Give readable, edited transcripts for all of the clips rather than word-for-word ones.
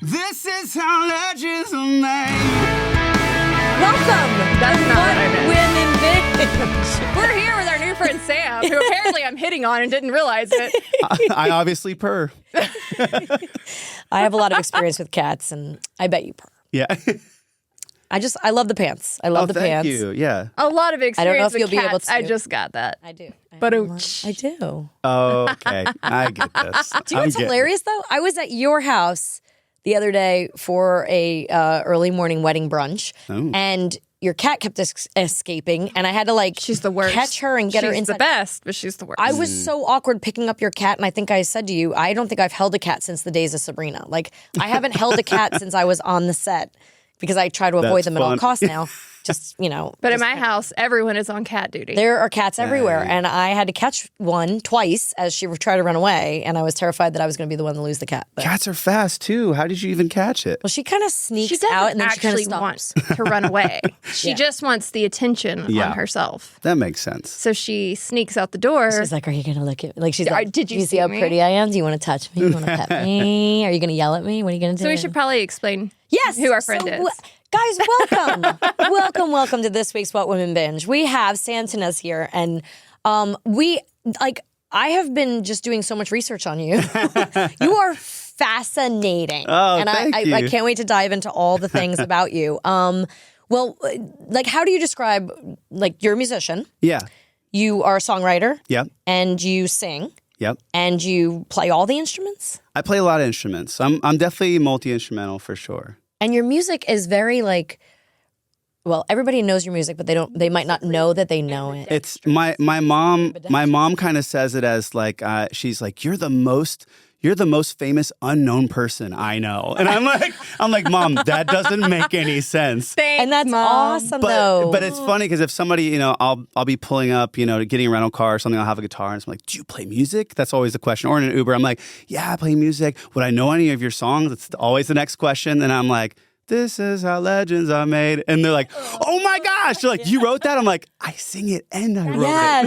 This is how legends are made. Welcome. That's to not What what I meant. Women Binge. We're here with our new friend Sam, who apparently I'm hitting on and didn't realize it. I obviously purr. I have a lot of experience with cats, and I bet you purr. Yeah. I love the pants. I love the thank pants. you. Yeah. A lot of experience I don't know if with you'll be able cats. to. I just got that. I do. But I do. Oh, okay. I get this. Do you know what's hilarious though? I was at your house the other day for a early morning wedding brunch, and your cat kept escaping, and I had to She's the worst. catch her and get her She's inside. the best, but she's the worst. I was so awkward picking up your cat, and I think I said to you, I don't think I've held a cat since the days of Sabrina. Like, I haven't held a cat since I was on the set because I try to avoid That's them at all fun. costs now. Just, you know. But in just- my house, everyone is on cat duty. there are cats everywhere, and I had to catch one twice as she tried to run away, and I was terrified that I was going to be the one to lose the cat. But, Cats are fast too. How did you even catch it? well, she kind of sneaks She doesn't out, and then she kind of actually want stops. to run away. She Yeah. just wants the attention Yeah. on herself. That makes sense. So she sneaks out the door. She's like, "Are you going to lick it?" Like, she's like, Did you see see how me?" pretty I am? Do you want to touch me? You want to pet me? Are you going to yell at me? What are you going to do? So we should probably explain Yes. who our friend So, is. Guys, welcome. welcome to this week's What Women Binge. We have Sam Tinnesz here, and I have been just doing so much research on you. You are fascinating. Oh, and thank I you. can't wait to dive into all the things about you. Well, like, how do you describe, like, you're a musician, Yeah. you are a songwriter, Yep. and you sing, Yep. and you play all the instruments? I play a lot of instruments. I'm definitely multi-instrumental for sure. And your music is very like, well, everybody knows your music, but they might not know that they know it. It's my mom. My mom kind of says it as like she's like, you're the most famous unknown person I know, and I'm like, Mom, that doesn't make any sense. Thanks, And that's Mom. awesome, though. But it's funny because if somebody, I'll be pulling up, getting a rental car or something, I'll have a guitar and I'm like, do you play music? That's always the question. Or in an Uber, I'm like, yeah, I play music. Would I know any of your songs? It's always the next question. And I'm like, this is how legends are made. And they're like, oh my gosh. They're like, you wrote that? I'm like, I sing it and I wrote it.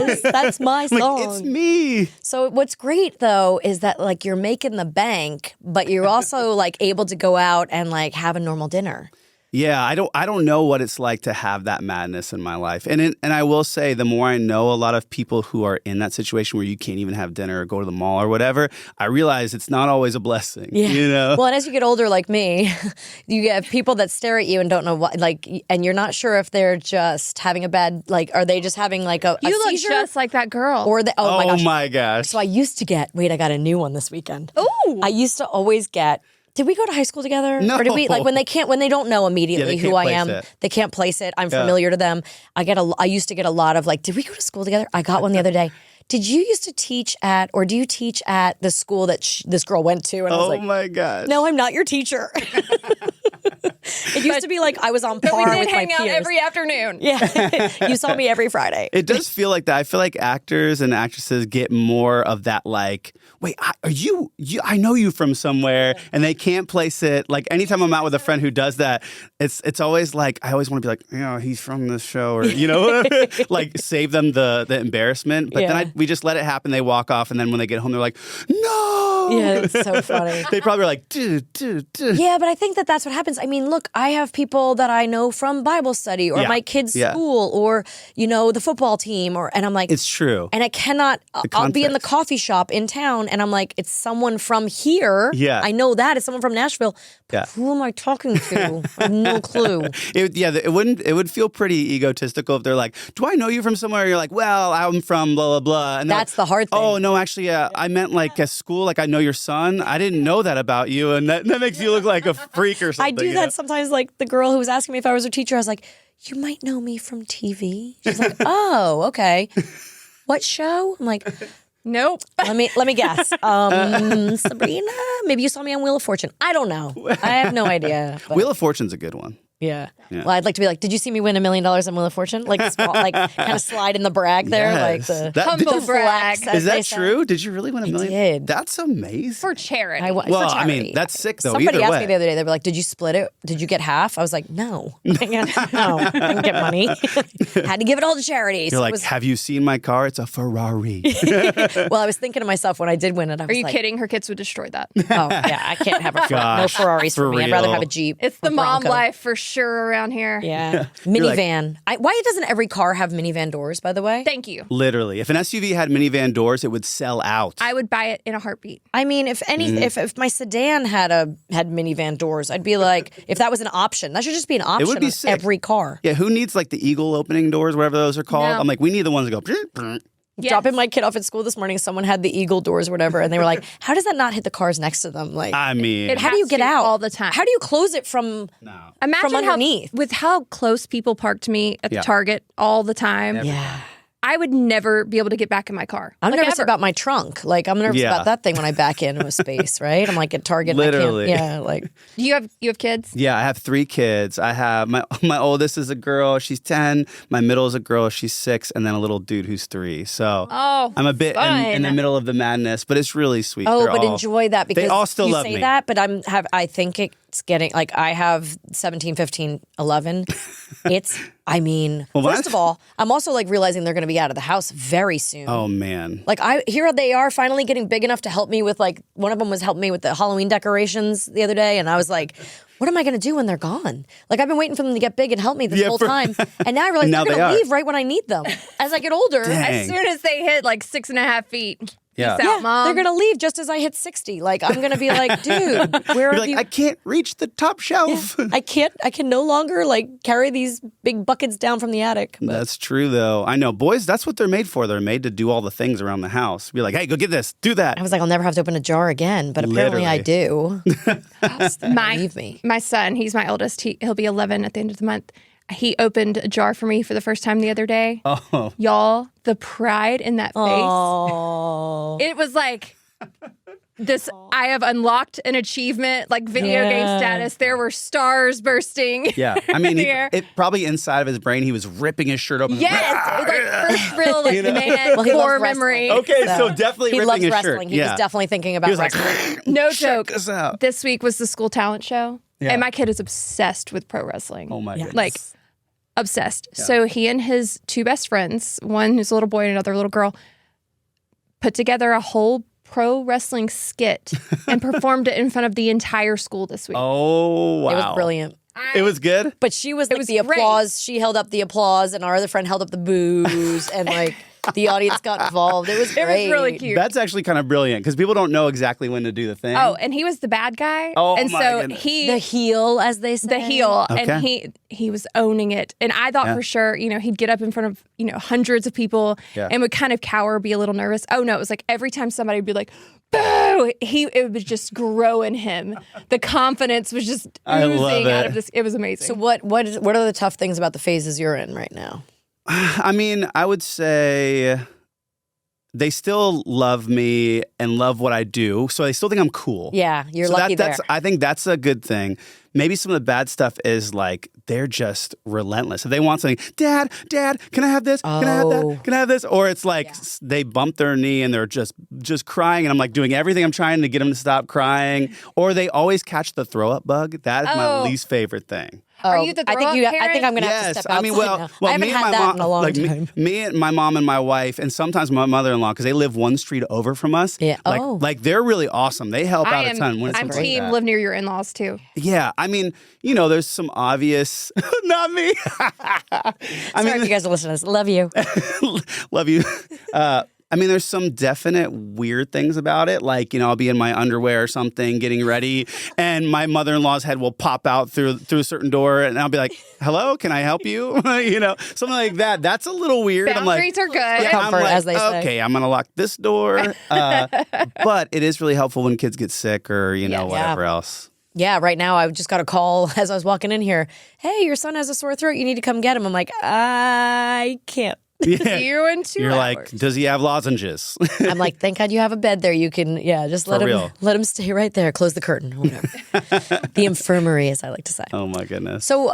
Yes, that's my I'm song. like, it's me. So what's great though is that like you're making the bank, but you're also like able to go out and like have a normal dinner. Yeah, I don't know what it's like to have that madness in my life. And I will say, the more I know a lot of people who are in that situation where you can't even have dinner or go to the mall or whatever, I realize it's not always a blessing. Yeah. Well, and as you get older like me, you get people that stare at you and don't know what, like, and you're not sure if they're just having a bad, like, are they just having like a You look seizure? just like that girl. Or they, oh my gosh. gosh. So I used to get, wait, I got a new one this weekend. Ooh. I used to always get, did we go to high school together? No. Or did we, like when they don't know immediately Yeah, they who can't I place am, it. they can't place it. I'm familiar to them. I used to get a lot of like, did we go to school together? I got one the other day. Did you used to teach at, or do you teach at the school that this girl went to? And I was Oh like, my gosh. no, I'm not your teacher. It used to be like I was on But we par did with my hang out peers. every afternoon. Yeah, you saw me every Friday. It does feel like that. I feel like actors and actresses get more of that, like, wait, are you I know you from somewhere, and they can't place it. Like, anytime I'm out with a friend who does that, it's always like, I always want to be like, he's from this show, or, whatever. Like, save them the embarrassment. But Yeah. then we just let it happen. They walk off, and then when they get home, they're like, no. Yeah, it's so funny. They probably are like, dude. Yeah, but I think that's what happens. I mean, look, I have people that I know from Bible study or Yeah. my kids' Yeah. school or, the football team and I'm like, It's true. and I cannot, I'll be in the context. coffee shop in town and I'm like, it's someone from here. Yeah. I know that. It's someone from Nashville. But Yeah. who am I talking to? I have no clue. It would feel pretty egotistical if they're like, do I know you from somewhere? You're like, well, I'm from blah, blah, blah. And they're That's like, the hard thing. Oh, no, actually, I meant like a school, like I know your son. I didn't know that about you. And that makes you look like a freak or I something. do that sometimes. Like the girl who was asking me if I was her teacher, I was like, you might know me from TV. She's like, oh, okay. What show? I'm like, Nope. let me guess. Sabrina? Maybe you saw me on Wheel of Fortune. I don't know. I have no idea. But Wheel of Fortune's a good one. Yeah. Yeah. Well, I'd like to be like, did you see me win $1 million on Wheel of Fortune? Like, kind of slide in the brag there, like Yes. the Humble the brag. flex, as Is they that say. true? Did you really win $1 million? did. That's amazing. For charity. For Well, I charity. mean, that's sick though. Somebody either asked way. me the other day. They were like, "Did you split it? Did you get half?" I was like, "No, no, I didn't get money. Had to give it all to charity." You're So like, it was, have you seen my car? It's a Ferrari. well, I was thinking to myself when I did win it. I was Are you like, kidding? Her kids would destroy that. Oh yeah, I can't have no Gosh, Ferraris for for me. I'd rather real. have a Jeep. It's the or mom Bronco. life for sure around here. Yeah, You're like- minivan. Why doesn't every car have minivan doors? By the way, Thank you. Literally. If an SUV had minivan doors, it would sell out. I would buy it in a heartbeat. I mean, if if my sedan had minivan doors, I'd be like, if that was an option, that should just be an option would be on sick. every car. Yeah, who needs like the eagle opening doors, whatever those are called? No. I'm like, we need the ones that go. Yes. Dropping my kid off at school this morning, someone had the eagle doors or whatever, and they were like, "How does that not hit the cars next to them? Like, I mean, It how do you has get to out all the time? How do you close it from?" no. Imagine from underneath. with how close people park to me at the Yeah. Target all the time. Yeah. I would never be able to get back in my car. I'm Like, nervous ever. about my trunk. Like I'm nervous Yeah. about that thing when I back into a space, right? I'm like at Target. and Literally. I can't, yeah, like You have kids? Yeah, I have 3 kids. I have my oldest is a girl, she's 10. My middle is a girl, she's 6, and then a little dude who's 3. So Oh, I'm a bit in the fun. middle of the madness, but it's really sweet. oh, They're but all- enjoy that because all still you love say me. that, but I think it's getting like I have 17, 15, 11. It's I mean, Well, first of all, I'm also like realizing they're going to be out of the house very soon. Oh man. Like here they are finally getting big enough to help me with like one of them was helping me with the Halloween decorations the other day, and I was like, what am I going to do when they're gone? Like I've been waiting for them to get big and help me this whole time, and now I realize Now they're they going to are. leave right when I need them. As I get older, Dang. As soon as they hit like 6.5 feet. Yeah. Peace out, Mom. they're going to leave just as I hit 60. Like I'm going to be like, dude, where You're have like, you? I can't reach the top shelf. I can no longer like carry these big buckets down from the attic. But That's true though. I know. Boys, that's what they're made for. They're made to do all the things around the house. Be like, hey, go get this, do that. I was like, I'll never have to open a jar again, but apparently I do. Believe me. My son, he's my oldest. He'll be 11 at the end of the month. He opened a jar for me for the first time the other day. Oh. Y'all, the pride in that face. Oh. It was like this. I have unlocked an achievement, like video game Yeah. status. There were stars bursting. Yeah. I mean, Here. it probably inside of his brain, he was ripping his shirt open. Yes, it was like first real like man Well, he core loves memory. wrestling. Okay, so definitely He ripping loves his wrestling. shirt. He yeah. was definitely thinking about He was like, wrestling. No check joke. this out. This week was the school talent show, Yeah. and my kid is obsessed with pro wrestling. Oh my goodness. Like obsessed. So he and his 2 best friends, one who's a little boy and another little girl, put together a whole pro wrestling skit and performed it in front of the entire school this week. Oh wow. It was brilliant. It was good. But she was like was the great. applause. She held up the applause, and our other friend held up the boos, and like the audience got involved. It was It great. was really cute. That's actually kind of brilliant because people don't know exactly when to do the thing. Oh, and he was the bad guy. Oh, and my so goodness. The heel, as they say. the heel, Okay. and he was owning it. And I thought for sure, he'd get up in front of hundreds of people Yeah. and would kind of cower, be a little nervous. Oh no, it was like every time somebody would be like, "Boo!" It would just grow in him. The confidence was just I love oozing out it. of this. It was amazing. So what are the tough things about the phases you're in right now? I mean, I would say they still love me and love what I do, so they still think I'm cool. Yeah, you're So lucky that's there. I think that's a good thing. Maybe some of the bad stuff is like they're just relentless. If they want something, Dad, can I have this? Can I have Oh. that? Can I have this? Or it's like they bump their knee and they're just crying, and I'm like doing everything I'm trying to get them to stop crying. Or they always catch the throw up bug. That is my Oh. least favorite thing. Are you the I think throw-up I think I'm gonna have to Yes, step I mean, outside now. I haven't me and had my that mom, in a long like time. me and my mom and my wife, and sometimes my mother-in-law, because they live one street over from us. Yeah. Like, Oh. like they're really awesome. They help out I a ton when it's I'm something team like that. live near your in-laws too. Yeah, I mean, there's some obvious. Not me. I Sorry if you guys are listening to this. Love you. love you. I mean, there's some definite weird things about it. Like, I'll be in my underwear or something, getting ready, and my mother-in-law's head will pop out through a certain door, and I'll be like, "Hello, can I help you?" Something like that. That's a little weird. Boundaries are good. Yeah, Comfort, I'm like, as they say. okay, I'm gonna lock this door. But it is really helpful when kids get sick or whatever else. Yeah, right now I just got a call as I was walking in here. Hey, your son has a sore throat. You need to come get him. I'm like, I can't. Yeah. See you in 2 You're hours. like, does he have lozenges? I'm like, thank God you have a bed there. You can, just let real. him stay right there. Close the curtain, or whatever. The infirmary, as I like to say. Oh my goodness. So,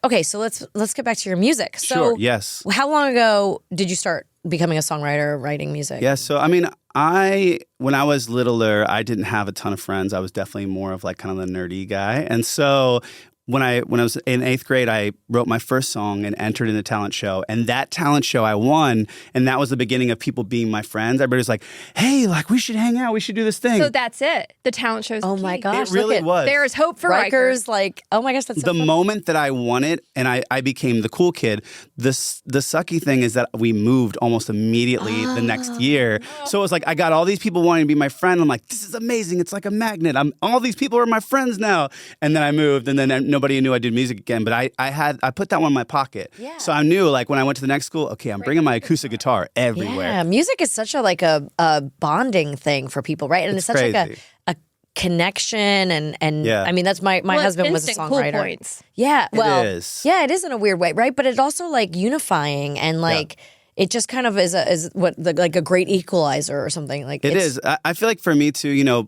okay, so let's get back to your music. So, Sure. Yes. how long ago did you start becoming a songwriter, writing music? Yeah. So, I mean, when I was littler, I didn't have a ton of friends. I was definitely more of like kind of the nerdy guy. And so when I was in 8th grade, I wrote my first song and entered in a talent show. And that talent show I won. And that was the beginning of people being my friends. Everybody was like, hey, like we should hang out. We should do this thing. So that's it. The talent show's Oh the my key. gosh. It really look at was. There is hope for Rikers. Rikers, like, oh my gosh, that's so The funny. moment that I won it and I became the cool kid, the sucky thing is that we moved almost immediately the next year. So it was like I got all these people wanting to be my friend. I'm like, this is amazing. It's like a magnet. All these people are my friends now. And then I moved and then nobody knew I did music again. But I put that one in my pocket. Yeah. So I knew like when I went to the next school, okay, I'm bringing my acoustic guitar everywhere. Yeah, music is such a bonding thing for people, right? And it's such like crazy. a connection and Yeah. I mean that's my Well, husband was a instant cool songwriter. points. Yeah, well, is. yeah, it is in a weird way, right? But it's also like unifying and like it just kind of is like a great equalizer or something. Like It it's, is. I feel like for me too, young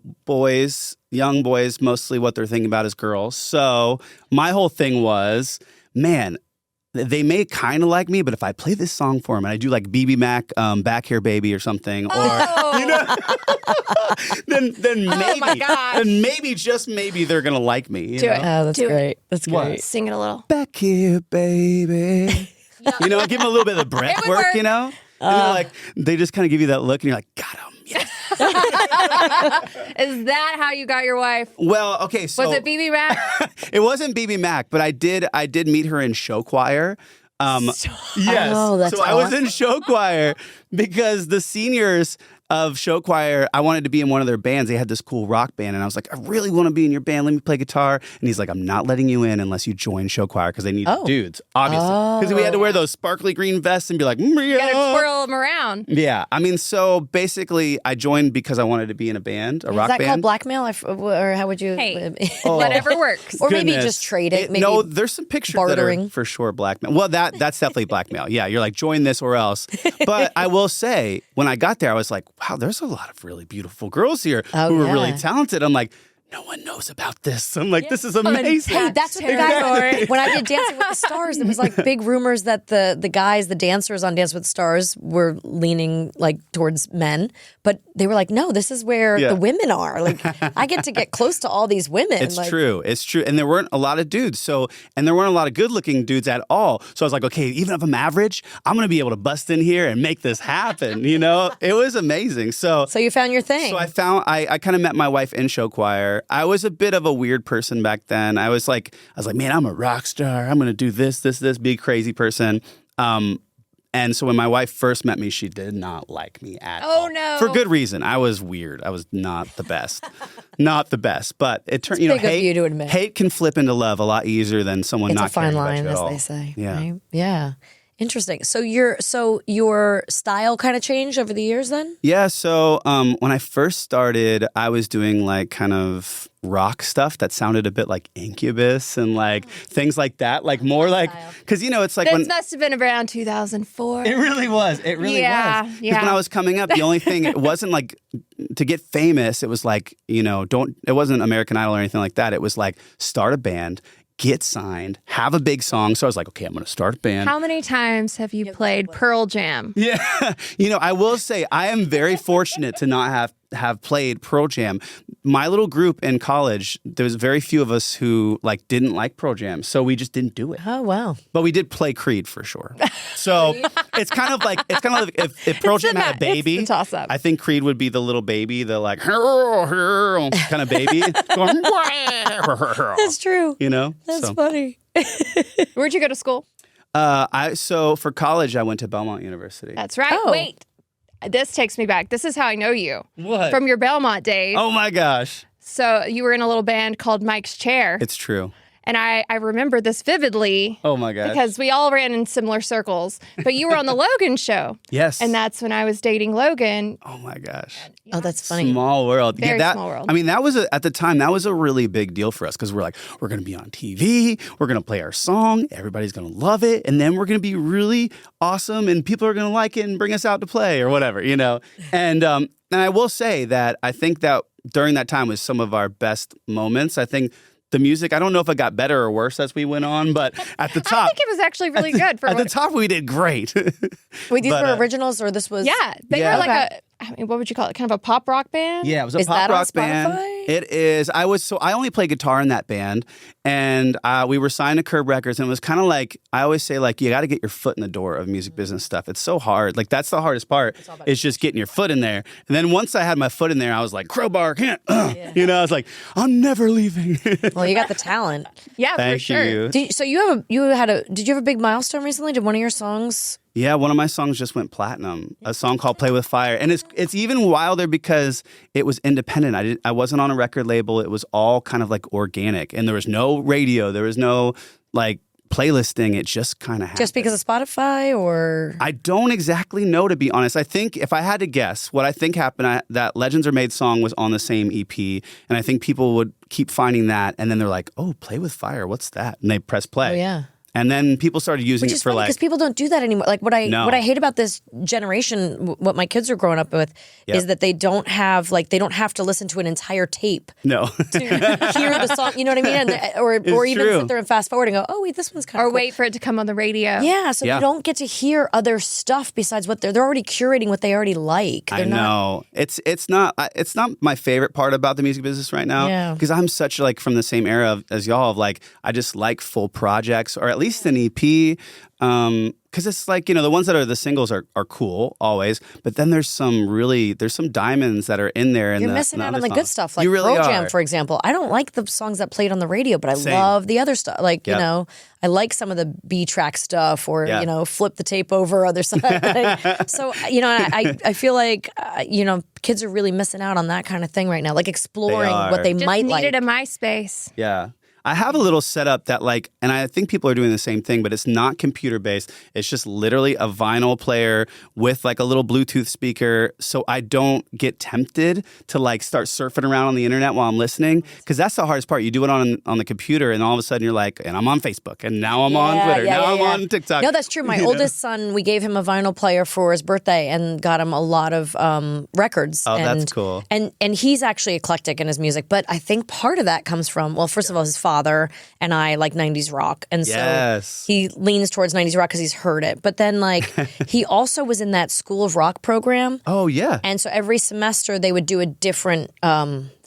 boys, mostly what they're thinking about is girls. So my whole thing was, man, they may kind of like me, but if I play this song for them and I do like BB Mac, Back Here Baby or something, or then maybe, my gosh. then maybe just maybe they're gonna like me. You Do know? it. Oh, that's Do it. great. That's What? great. Sing it a little. Back here, baby. Give them a little bit of the breath would work, work. And they're like, they just kind of give you that look, and you're like, got him. Yes. Is that how you got your wife? Well, okay, so Was it BB Mac? it wasn't BB Mac, but I did meet her in show choir. Yes. Oh, that's so I was in awesome. show choir because the seniors of show choir, I wanted to be in one of their bands. They had this cool rock band, and I was like, I really want to be in your band. Let me play guitar. And he's like, I'm not letting you in unless you join show choir because they need dudes, obviously. Because we had to wear those sparkly green vests and be like, You gotta yeah. twirl them around. Yeah, I mean, so basically, I joined because I wanted to be in a band, a Is rock that band. called blackmail? Or how would you? Hey. Whatever works. Or maybe Goodness. just trade it. Maybe No, there's some pictures that bartering. are for sure blackmail. Well, that's definitely blackmail. Yeah, you're like, join this or else. But I will say, when I got there, I was like, wow, there's a lot of really beautiful girls here Oh, who are yeah. really talented. I'm like, no one knows about this. I'm like, this is amazing. Hey, that's what the guys. When I did Dancing with the Stars, there was like big rumors that the guys, the dancers on Dance with the Stars, were leaning like towards men, but they were like, no, this is where Yeah. the women are. Like, I get to get close to all these women. It's like, true. It's true. And there weren't a lot of dudes. And there weren't a lot of good looking dudes at all. So I was like, okay, even if I'm average, I'm going to be able to bust in here and make this happen. It was amazing. So you found your thing. So I kind of met my wife in show choir. I was a bit of a weird person back then. I was like, man, I'm a rock star. I'm going to do this, be a crazy person. And so when my wife first met me, she did not like me at all. Oh, no. For good reason. I was weird. I was not the best. Not the best. But it turned, big of you to admit. hate can flip into love a lot easier than someone it's not a fine caring about line, you at as all. they say. Yeah. Right? Yeah. Interesting. So your style kind of changed over the years then? Yeah, so when I first started, I was doing like kind of rock stuff that sounded a bit like Incubus and like things like that, like more like because it's like This when must have been around 2004. it really was, it really Yeah, was. Because yeah. when I was coming up, the only thing it wasn't like to get famous. It was like it wasn't American Idol or anything like that. It was like start a band. Get signed, have a big song. So I was like, okay, I'm going to start a band. How many times have you played Pearl Jam? Yeah. I will say I am very fortunate to not have played Pearl Jam. My little group in college, there was very few of us who like didn't like Pearl Jam. So we just didn't do it. Oh, wow. But we did play Creed for sure. So it's kind of like if Pearl Jam had a baby, It's the toss-up. I think Creed would be the little baby, the like kind of baby. Going, That's true. That's So, funny. Where'd you go to school? so for college, I went to Belmont University. That's right. Oh. Wait. This takes me back. This is how I know you. What? From your Belmont days. Oh my gosh. So you were in a little band called Mike's Chair. It's true. And I remember this vividly. Oh my gosh. Because we all ran in similar circles. But you were on the Logan show. Yes. And that's when I was dating Logan. Oh my gosh. Oh, that's funny. Small world. Very small world. I mean, that was at the time, that was a really big deal for us because we're like, we're going to be on TV. We're going to play our song. Everybody's going to love it. And then we're going to be really awesome and people are going to like it and bring us out to play or whatever, you know? And I will say that I think that during that time was some of our best moments. I think the music, I don't know if it got better or worse as we went on, but at the top. I think it was actually really good. At the top, we did great. Wait, these were originals or this was? Yeah. They were like what would you call it? Kind of a pop rock band? Yeah, it was a pop rock band. It is. I only play guitar in that band, and we were signed to Curb Records, and it was kind of like, I always say, like, you got to get your foot in the door of music business stuff. It's so hard. Like, that's the hardest part. It's just getting your foot in there. And then once I had my foot in there, I was like, crowbar, can't. You know, I was like, I'm never leaving. Well, you got the talent. Yeah, Thank for sure. you. Did you have a big milestone recently? Did one of your songs? Yeah, one of my songs just went platinum. A song called "Play with Fire," and it's even wilder because it was independent. I wasn't on a record label. It was all kind of like organic, and there was no radio. There was no like playlisting. It just kind of happened. Just because of Spotify, or I don't exactly know, to be honest. I think if I had to guess, what I think happened, that Legends Are Made song was on the same EP, and I think people would keep finding that, and then they're like, "Oh, Play with Fire, what's that?" And they press play. Oh yeah. And then people started using Which it is for funny like, because people don't do that anymore. Like what I hate about this generation, what my kids are growing up with, is that they don't have to listen to an entire tape no, to hear the song. You know what I mean? Or even true. sit there and fast forward and go, oh wait, this one's kind of Or wait for it to come on the radio. Yeah, so you don't get to hear other stuff besides what they're already curating what they already like. I know. It's not my favorite part about the music business right now because I'm such like from the same era as y'all of like I just like full projects or at least an EP. Because it's like, you know, the ones that are the singles are cool always, but then there's some diamonds that are in there. You're missing out on the good stuff, like Pearl Jam, for example. I don't like the songs that played on the radio, but I love the other stuff. Like, you know, I like some of the B-track stuff or, you know, flip the tape over other side. So, you know, I feel like, you know, kids are really missing out on that kind of thing right now, like exploring what they might like. Just needed a MySpace. Yeah. I have a little setup that like, and I think people are doing the same thing, but it's not computer based. It's just literally a vinyl player with like a little Bluetooth speaker. So I don't get tempted to like start surfing around on the internet while I'm listening. Cause that's the hardest part. You do it on the computer and all of a sudden you're like, and I'm on Facebook and now I'm on Twitter. Now I'm on TikTok. No, that's true. My oldest son, we gave him a vinyl player for his birthday and got him a lot of records. Oh, that's cool. And he's actually eclectic in his music. But I think part of that comes from, well, first of all, his father and I like 90s rock. And so he leans towards 90s rock because he's heard it. But then like he also was in that School of Rock program. Oh, yeah. And so every semester they would do a different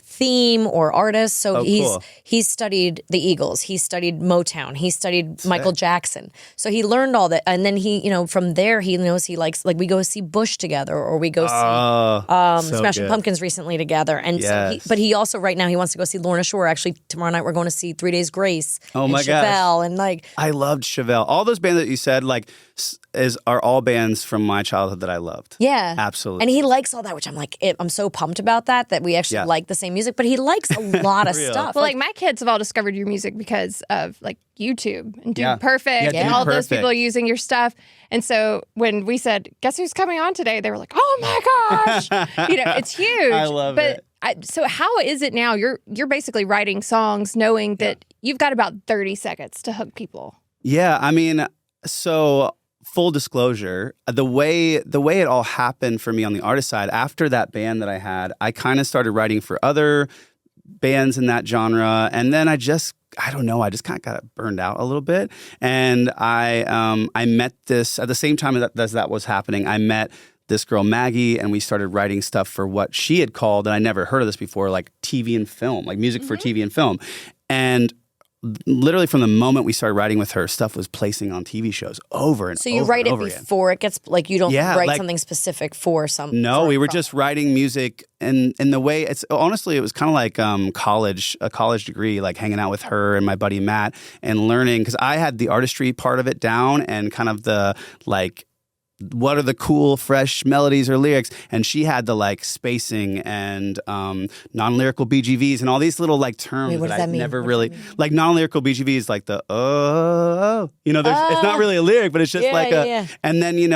theme or artist. So he's studied the Eagles. He studied Motown. He studied Michael Jackson. So he learned all that. And then he, you know, from there he knows he likes, like we go see Bush together or we go see Smashing Pumpkins recently together. And so but he also right now he wants to go see Lorna Shore. Actually tomorrow night we're going to see 3 Days Grace. Oh my gosh. And like I loved Chevelle. All those bands that you said like are all bands from my childhood that I loved. Yeah. Absolutely. And he likes all that, which I'm like, I'm so pumped about that we actually like the same music, but he likes a lot of stuff. Well, like my kids have all discovered your music because of like YouTube and Dude Perfect and Dude all those Perfect. people using your stuff. And so when we said, guess who's coming on today? They were like, oh my gosh. You know, it's huge. I love it. So how is it now? You're basically writing songs knowing that you've got about 30 seconds to hook people. Yeah, I mean, so full disclosure, the way it all happened for me on the artist side, after that band that I had, I kind of started writing for other bands in that genre. And then I just kind of got burned out a little bit. And I met this, at the same time that was happening, I met this girl, Maggie, and we started writing stuff for what she had called, and I never heard of this before, like TV and film, like music for TV and film. And literally from the moment we started writing with her, stuff was placing on TV shows over and over. So you write it before it gets, like you don't write like, something specific for some. No, we were just writing music in the way it's, honestly, it was kind of like a college degree, like hanging out with her and my buddy Matt and learning, because I had the artistry part of it down and kind of the what are the cool, fresh melodies or lyrics? And she had the like spacing and non-lyrical BGVs and all these little like terms Wait, what does that I that mean? never What does really that mean? like. Non-lyrical BGVs like the you know, it's not really a lyric, but it's just like And then it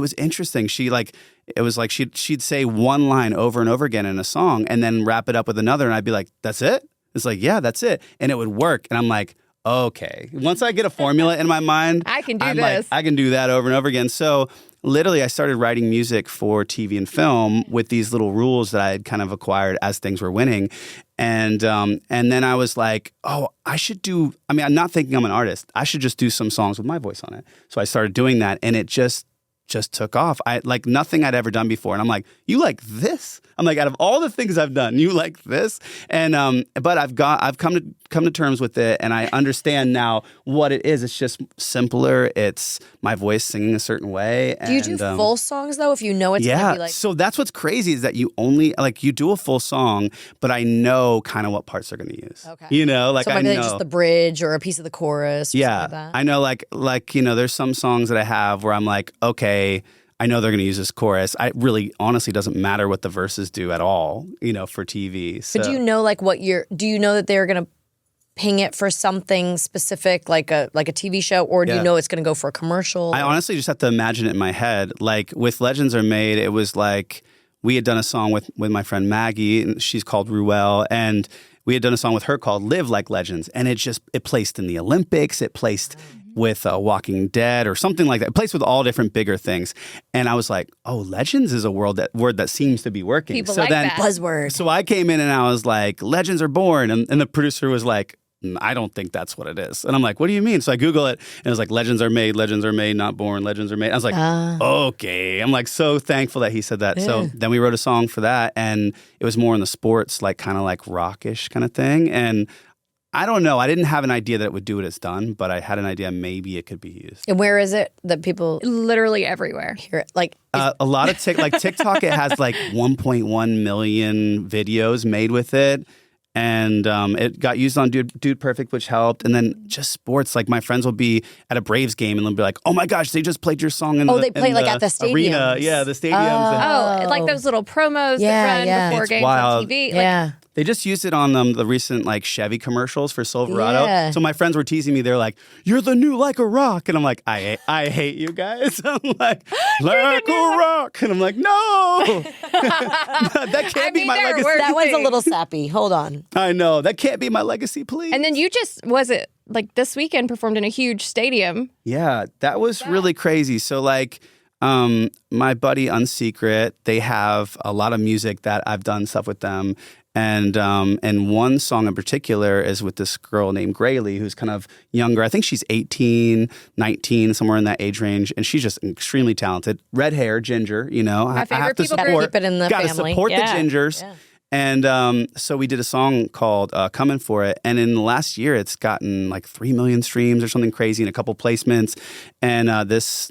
was interesting. It was like she'd say one line over and over again in a song and then wrap it up with another, and I'd be like, "That's it?" It's like, "Yeah, that's it," and it would work. And I'm like, "Okay." Once I get a formula in my mind, I can do I'm this. like, I can do that over and over again. So literally, I started writing music for TV and film with these little rules that I had kind of acquired as things were winning. And then I was like, oh, I should do. I mean, I'm not thinking I'm an artist. I should just do some songs with my voice on it. So I started doing that, and it just took off. I like nothing I'd ever done before. And I'm like, you like this? I'm like, out of all the things I've done, you like this? And but I've come to terms with it, and I understand now what it is. It's just simpler. It's my voice singing a certain way. Do you do full songs though? If you know it's gonna be like, so that's what's crazy is that you only like you do a full song, but I know kind of what parts they're going to use. Okay. You know, like so I maybe know like just the bridge or a piece of the chorus. Or something like that. I know like you know, there's some songs that I have where I'm like, okay, I know they're going to use this chorus. I really, honestly, doesn't matter what the verses do at all, you know, for TV. So. But do you know like do you know that they're going to ping it for something specific, like a TV show, or do you know it's going to go for a commercial? I honestly just have to imagine it in my head. Like with Legends Are Made, it was like we had done a song with my friend Maggie, and she's called Ruel, and we had done a song with her called Live Like Legends, and it placed in the Olympics, it placed with Walking Dead or something like that. It placed with all different bigger things. And I was like, oh, legends is a word that seems to be working. People so like then, that. Buzzword. So I came in and I was like, legends are born. And the producer was like, I don't think that's what it is. And I'm like, what do you mean? So I Google it and it was like, legends are made, not born, legends are made. I was like, okay. I'm like so thankful that he said that. Yeah. So then we wrote a song for that, and it was more in the sports, like kind of like rockish kind of thing. And I don't know. I didn't have an idea that it would do what it's done, but I had an idea maybe it could be used. And where is it that people literally everywhere hear it? Like a lot of TikTok, it has like 1.1 million videos made with it. And it got used on Dude Perfect, which helped. And then just sports. Like my friends will be at a Braves game and they'll be like, oh my gosh, they just played your song in they play like at the stadiums. Arena. Yeah, the stadiums. like those little promos that run before it's games wild. on TV. Yeah. They just used it on the recent like Chevy commercials for Silverado. Yeah. So my friends were teasing me. They're like, "You're the new Like a Rock," and I'm like, "I hate you guys." I'm like, "Like a Rock," and I'm like, "No, that can't be my legacy." That one's a little sappy. Hold on. I know that can't be my legacy, please. And then you just like this weekend performed in a huge stadium. Yeah, that was really crazy. So like. My buddy Unsecret, they have a lot of music that I've done stuff with them. And one song in particular is with this girl named Graylee, who's kind of younger. I think she's 18, 19, somewhere in that age range. And she's just extremely talented. Red hair, ginger, you know. My favorite I have to people support, keep it in the gotta family. support the gingers. Yeah. And so we did a song called Coming For It. And in the last year, it's gotten like 3 million streams or something crazy and a couple placements. And this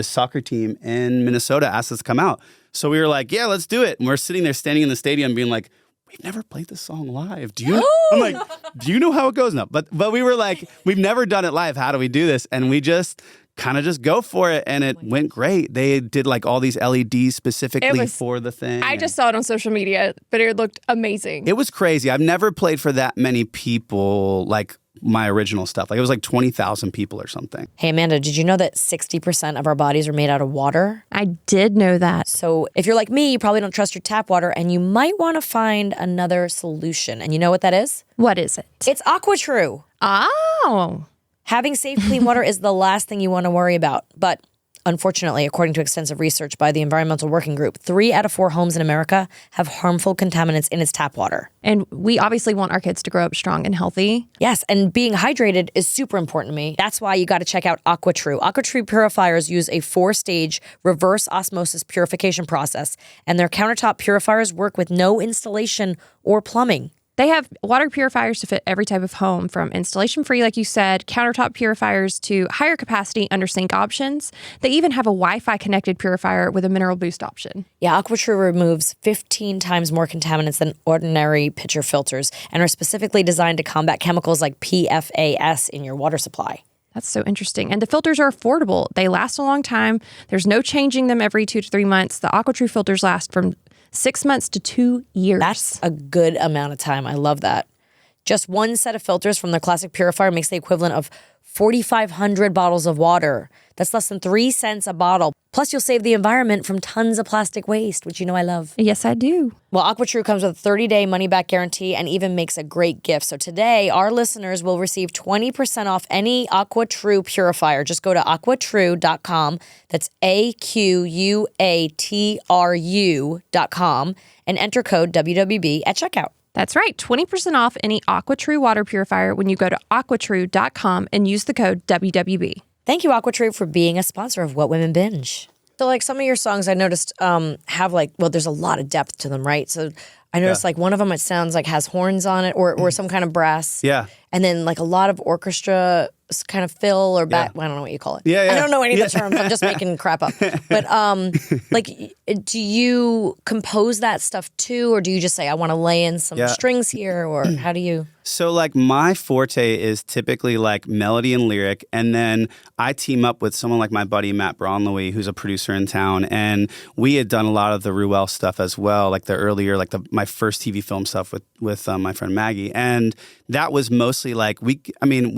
soccer team in Minnesota asked us to come out. So we were like, yeah, let's do it. And we're sitting there standing in the stadium being like, we've never played this song live. Do you? I'm like, do you know how it goes? No. But we were like, we've never done it live. How do we do this? And we just kind of just go for it. And it went great. They did like all these LEDs specifically for the thing. I just saw it on social media, but it looked amazing. It was crazy. I've never played for that many people like my original stuff. Like it was like 20,000 people or something. Hey, Amanda, did you know that 60% of our bodies are made out of water? I did know that. So if you're like me, you probably don't trust your tap water, and you might want to find another solution. And you know what that is? What is it? It's Aquatru. Oh. Having safe, clean water is the last thing you want to worry about. But unfortunately, according to extensive research by the Environmental Working Group, 3 out of 4 homes in America have harmful contaminants in its tap water. And we obviously want our kids to grow up strong and healthy. Yes, and being hydrated is super important to me. That's why you got to check out Aquatru. Aquatru purifiers use a 4-stage reverse osmosis purification process, and their countertop purifiers work with no installation or plumbing. They have water purifiers to fit every type of home, from installation-free, like you said, countertop purifiers to higher capacity under sink options. They even have a Wi-Fi connected purifier with a mineral boost option. Yeah, Aquatru removes 15 times more contaminants than ordinary pitcher filters and are specifically designed to combat chemicals like PFAS in your water supply. That's so interesting. And the filters are affordable. They last a long time. There's no changing them every 2 to 3 months. The Aquatru filters last from 6 months to 2 years. That's a good amount of time. I love that. Just one set of filters from the classic purifier makes the equivalent of 4,500 bottles of water. That's less than 3 cents a bottle. Plus, you'll save the environment from tons of plastic waste, which you know I love. Yes, I do. Well, Aquatru comes with a 30-day money-back guarantee and even makes a great gift. So today, our listeners will receive 20% off any Aquatru purifier. Just go to aquatru.com. That's AQUATRU.com and enter code WWB at checkout. That's right. 20% off any Aquatru water purifier when you go to aquatru.com and use the code WWB. Thank you, Aquatru, for being a sponsor of What Women Binge. So, like, some of your songs I noticed have, like, well, there's a lot of depth to them, right? So I noticed, like, one of them, it sounds like has horns on it or some kind of brass. Yeah. And then, like, a lot of orchestra kind of fill or back. Well, I don't know what you call it. Yeah. I don't know any of the terms. I'm just making crap up. But, like, do you compose that stuff too? Or do you just say, I want to lay in some strings here? Or how do you? So, like, my forte is typically, like, melody and lyric, and then I team up with someone like my buddy Matt Braunley, who's a producer in town, and we had done a lot of the Ruel stuff as well, like the earlier, like my first TV film stuff with my friend Maggie, and that was mostly like we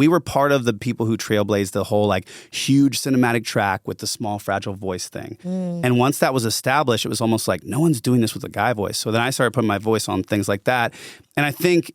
were part of the people who trailblazed the whole like huge cinematic track with the small fragile voice thing, and once that was established, it was almost like no one's doing this with a guy voice. So then I started putting my voice on things like that, and I think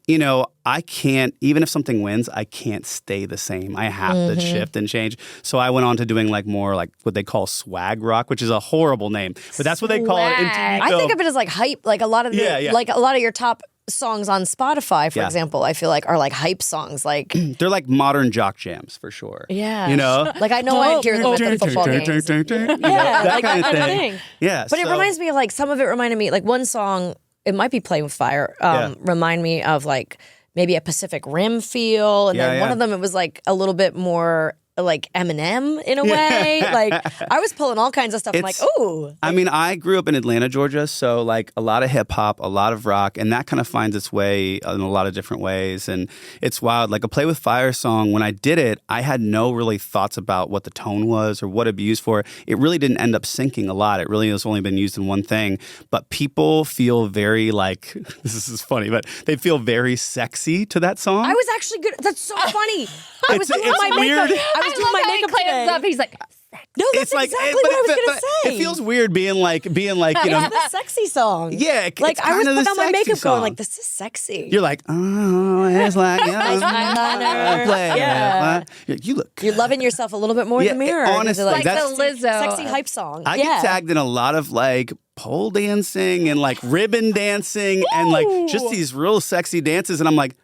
I can't, even if something wins, I can't stay the same. I have to shift and change. So I went on to doing like more like what they call swag rock, which is a horrible name, but that's what they call it in TV I film. think of it as like hype, like a lot of like a lot of your top songs on Spotify, for example, I feel like are like hype songs. Like they're like modern jock jams for sure. Yeah. Like I know I hear them at the football games. that kind of thing. Yeah. But it reminds me of like some of it reminded me like one song, it might be Play with Fire, remind me of like maybe a Pacific Rim feel. And then one of them, it was like a little bit more like Eminem in a way. Like I was pulling all kinds of stuff. I'm like, ooh. I mean, I grew up in Atlanta, Georgia, so like a lot of hip hop, a lot of rock, and that kind of finds its way in a lot of different ways. And it's wild. Like a Play with Fire song, when I did it, I had no really thoughts about what the tone was or what it'd be used for. It really didn't end up syncing a lot. It really has only been used in one thing. But people feel very like, this is funny, but they feel very sexy to that song. I was actually good. That's so funny. I was doing my weird. makeup. I was doing my makeup today. Up. He's like, no, that's exactly what I was going to say. It feels weird being like, you know. It's the sexy song. Yeah, like I was putting on my makeup song. going like, this is sexy. You're like, oh, it's like, yeah. You look good. You're loving yourself a little bit more in the mirror. Honestly, like the Lizzo. Sexy hype song. I get tagged in a lot of like pole dancing and like ribbon dancing and like just these real sexy dances. And I'm like,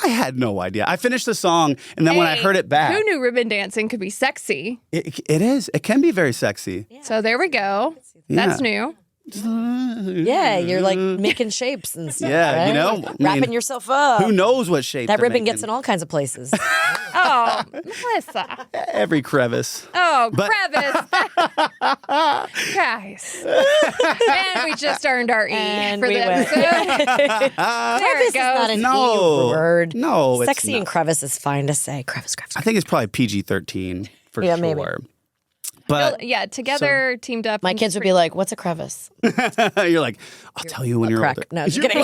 I had no idea. I finished the song, and then when I heard it back... Who knew ribbon dancing could be sexy? It is. It can be very sexy. Yeah. So there we go. That's new. Yeah, you're like making shapes and stuff. Yeah, right? Wrapping yourself up. Who knows what shape that ribbon making. gets in all kinds of places. Oh, Melissa. Every crevice. Oh, crevice. Guys. And we just earned our E for the episode. Crevice is not an E word. No, sexy and crevice is fine to say. Crevice. I think it's probably PG-13 for sure. Maybe. But together, teamed up. My kids would be like, "What's a crevice?" You're like, "I'll tell you when you're older." No, just kidding.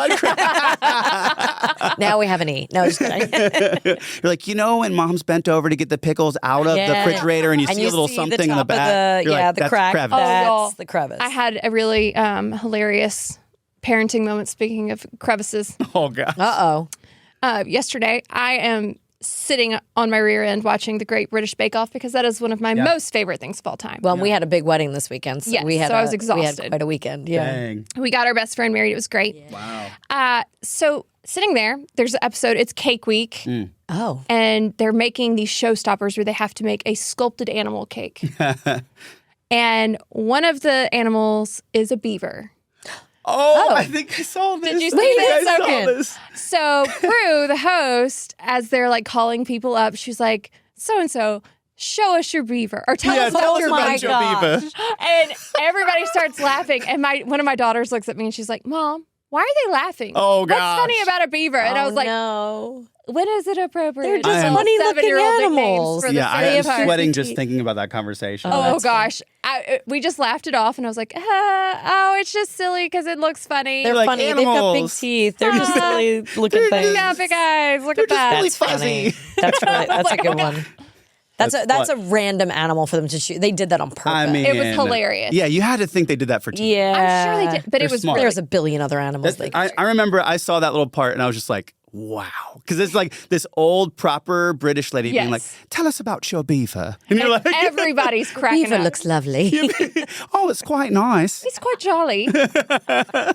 Now we have an E. No, just kidding. You're like, when Mom's bent over to get the pickles out of the refrigerator, and you see a little something in the back. The crack. Crevice. That's the crevice. I had a really hilarious parenting moment. Speaking of crevices. Oh gosh. Yesterday, I am sitting on my rear end watching The Great British Bake Off because that is one of my most favorite things of all time. Well, we had a big wedding this weekend, so I was exhausted. We had quite a weekend. Yeah, Dang. We got our best friend married. It was great. Yeah. Wow. So sitting there's an episode. It's Cake Week. Oh, and they're making these showstoppers where they have to make a sculpted animal cake, and one of the animals is a beaver. Oh, I think I saw this. Did you see this? I saw this. So Prue, the host, as they're like calling people up, she's like, so-and-so, show us your beaver. Or tell us about your beaver. And everybody starts laughing. And one of my daughters looks at me and she's like, Mom, why are they laughing? Oh, gosh. What's funny about a beaver? And I was like, no. when is it appropriate? They're just to funny looking 7-year-old nicknames animals. for the Yeah, I am vampires? sweating just thinking about that conversation. Oh that's gosh, we just laughed it off, and I was like, it's just silly because it looks funny. They're like funny. They've got big animals. teeth. They're just silly looking They things. got big eyes. Look at that. really That's funny. fuzzy. That's a good one. That's That's a random animal for them to shoot. They did that on purpose. I mean, It was hilarious. Yeah, you had to think they did that for TV. yeah, I'm sure they did, but They're it was smart. really There's a billion other animals. They could I remember I saw that little part and I was just like, wow. Because it's like this old, proper British lady being like, Yes. tell us about your beaver. And you're like, everybody's cracking Beaver up. looks lovely. oh, it's quite nice. He's quite jolly. I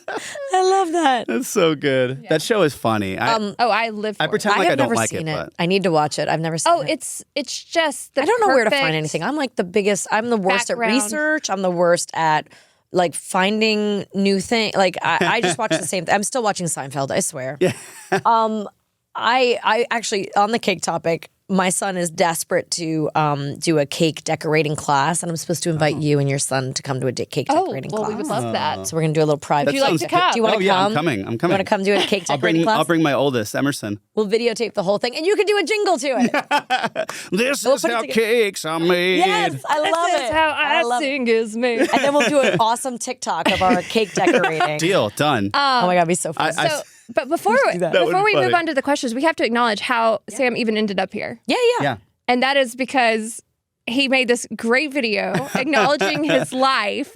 love that. That's so good. That show is funny. I live for I it. pretend I like have I don't never like seen it, it. but I need to watch it. I've never seen Oh, it. it's just the I don't know where to find perfect- anything. I'm like the biggest. I'm the worst at background. research. I'm the worst at like finding new things. Like I just watch the same thing. I'm still watching Seinfeld. I swear. Yeah. I actually on the cake topic. My son is desperate to do a cake decorating class, and I'm supposed to invite you and your son to come to a cake Oh, decorating well, class. we would love that. So we're gonna do a little private. Would you like to come? Do you want to yeah, come? I'm coming. I'm You coming. want to come do a cake decorating class? I'll bring my oldest, Emerson. We'll videotape the whole thing, and you can do a jingle to it. This We'll is put it how together. cakes are made. Yes, I love This it. is how I love it. icing is made. And then we'll do an awesome TikTok of our cake decorating. Deal. Done. Oh my god, it'd be so fun. I- So, but before That would before be we move funny. on to the questions, we have to acknowledge how Sam even ended up here, yeah. yeah. and that is because he made this great video acknowledging his life,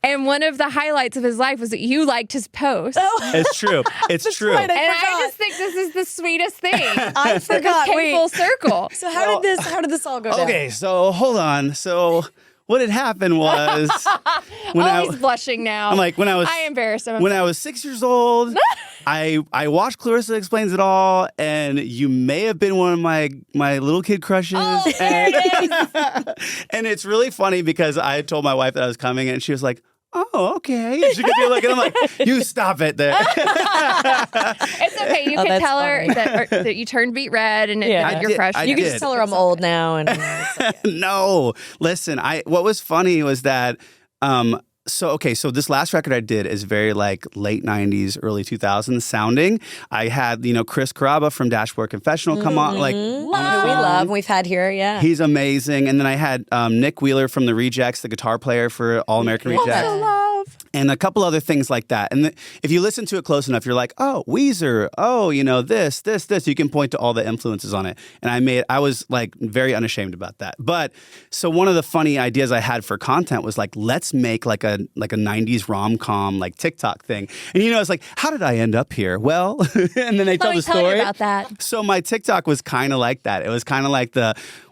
and one of the highlights of his life was that you liked his post. It's true. It's true. right. And I forgot. just think this is the sweetest thing. I This forgot. came Wait. full circle. So how did this all go down? Okay, so hold on. So what had happened was when He's blushing now. I'm like when I was I embarrassed him. when I was 6 years old, I watched Clarissa Explains It All, and you may have been one of my little kid crushes. there it And it's really funny because I told my wife that I was coming, and she was like, "Oh, okay." She could be like, and I'm like, "You stop it there." It's okay. You Oh, can that's tell funny. her that you turned beat red and Yeah. that I you're did- fresh. I You can did. just tell her I'm old now, and No, listen. What was funny was that. So this last record I did is very like late 90s, early 2000s sounding. I had, Chris Carrabba from Dashboard Confessional come on, like on the who we song. love, we've had here, yeah. He's amazing. And then I had Nick Wheeler from the Rejects, the guitar player for All American Rejects. And a couple other things like that. And if you listen to it close enough, you're like, oh, Weezer, oh, this. You can point to all the influences on it. And I was like very unashamed about that. But so one of the funny ideas I had for content was like, let's make like a 90s rom-com like TikTok thing. And it's like, how did I end up here? Well, and then they tell me the tell you story. about that. So my TikTok was kind of like that. It was kind of like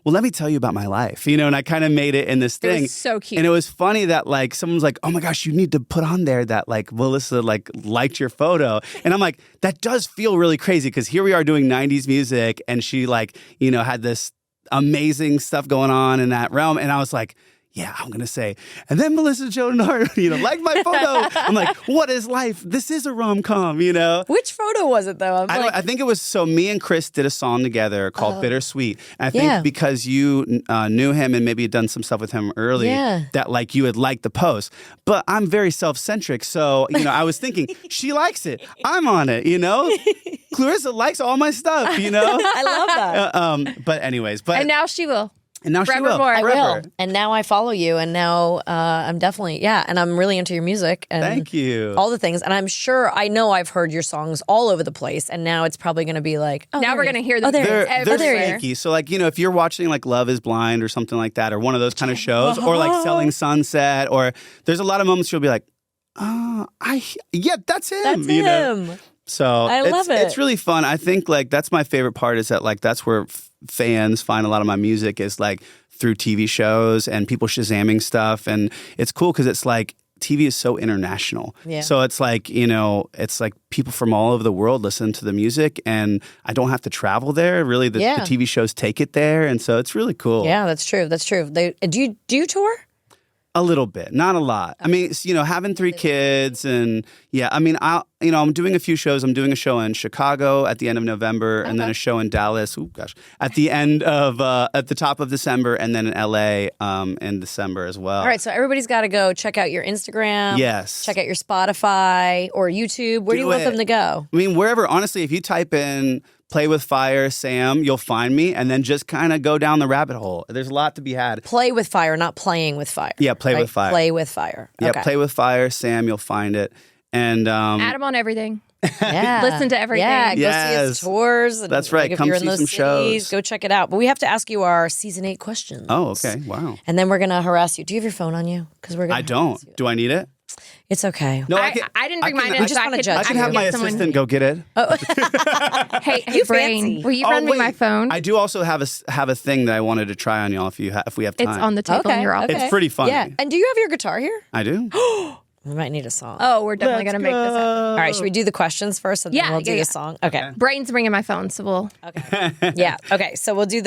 well, let me tell you about my life, and I kind of made it in this It was thing. so cute. And it was funny that like someone's like, oh my gosh, you need to put on there that like Melissa like liked your photo. And I'm like, that does feel really crazy because here we are doing 90s music and she like, had this amazing stuff going on in that realm. And I was like, yeah, I'm going to say, and then Melissa, Joan, and Hart, like my photo. I'm like, what is life? This is a rom-com, Which photo was it though? I think it was, so me and Chris did a song together called Bittersweet. And I think because you knew him and maybe had done some stuff with him early, that like you had liked the post. But I'm very self-centric. So, I was thinking, she likes it. I'm on it, Clarissa likes all my stuff, I love that. But anyways, And now she will. And now she will. Forevermore. I Forever. will. And now I follow you, and now I'm definitely, and I'm really into your music. And Thank you. all the things. And I know I've heard your songs all over the place, and now it's probably going to be like, oh, Now there we're it going to is. hear them Oh, there it is. They're there it is. sneaky. So like, if you're watching like Love is Blind or something like that, or one of those kind of shows, or like Selling Sunset, or there's a lot of moments you'll be like, that's him. That's him. So I love it. It's really fun. I think like that's my favorite part is that like that's where fans find a lot of my music is like through TV shows and people Shazamming stuff. And it's cool because it's like TV is so international. Yeah. So it's like, it's like people from all over the world listen to the music and I don't have to travel there. Really, the TV shows take it there. And so it's really cool. Yeah, that's true. That's true. Do you tour? A little bit, not a lot. I mean, having 3 kids and I'm doing a few shows. I'm doing a show in Chicago at the end of November and then a show in Dallas. Oh gosh, at the top of December and then in LA in December as well. All right, so everybody's got to go check out your Instagram. Yes. Check out your Spotify or YouTube. Where do you want them to go? I mean, wherever, honestly, if you type in Play with Fire, Sam, you'll find me, and then just kind of go down the rabbit hole. There's a lot to be had. Play with Fire, not playing with fire. Yeah, Play with Fire. Play with Fire. Yeah, Okay. Play with Fire, Sam, you'll find it. And Add him on everything. Yeah. Listen to everything. Yeah, go see Yes. his tours. And That's right. Like, if Come you're in see those some cities, shows. go check it out. But we have to ask you our season 8 questions. Oh, okay. Wow. And then we're gonna harass you. Do you have your phone on you? Because we're gonna. I don't. harass you. Do I need it? It's okay. No, I didn't bring mine in. I just wanna judge I can have my assistant go get it. Hey, You Brain, fancy. will you run me wait. my phone? I do also have a thing that I wanted to try on y'all if we have time. It's on the table in your office. It's pretty funny. Yeah. And do you have your guitar here? I do. We might need a song. Oh, we're definitely Let's going to make this happen. All right. Should we do the questions first, and then Yeah, we'll do yeah. the song? Okay. Brain's bringing my phone, so we'll. Yeah. Okay. So we'll do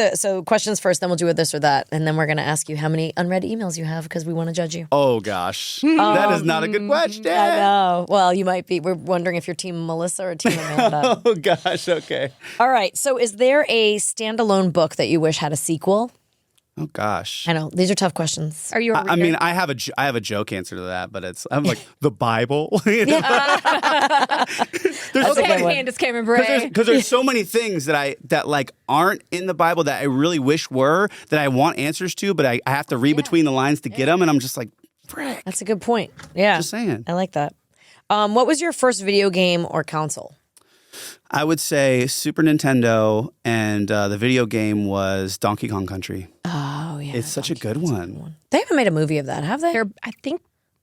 questions first, then we'll do this or that, and then we're gonna ask you how many unread emails you have because we want to judge you. Oh gosh, that is not a good question. I know. Well, you might be. We're wondering if you're Team Melissa or Team Amanda. Oh gosh. Okay. All right. So, is there a standalone book that you wish had a sequel? Oh gosh. I know these are tough questions. Are you a reader? I mean, I have a joke answer to that, but I'm like the Bible. You know? There's so a good many one. Candace Cameron Bray. because there's so many things that like aren't in the Bible that I really wish were that I want answers to, but I have to read between the lines to get them, and I'm just like, frick. That's a good point. Yeah. Just saying. I like that. What was your first video game or console? I would say Super Nintendo, and the video game was Donkey Kong Country. Oh yeah. It's such a good one. They haven't made a movie of that, have they? I think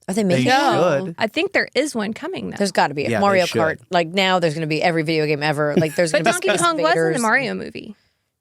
Are they making? They it? should. I think there is one coming now. There's got to be Yeah, Mario they should. Kart. Like now, there's going to be every video game ever. Like there's going But to be Donkey Space Kong was in Invaders. the Mario movie.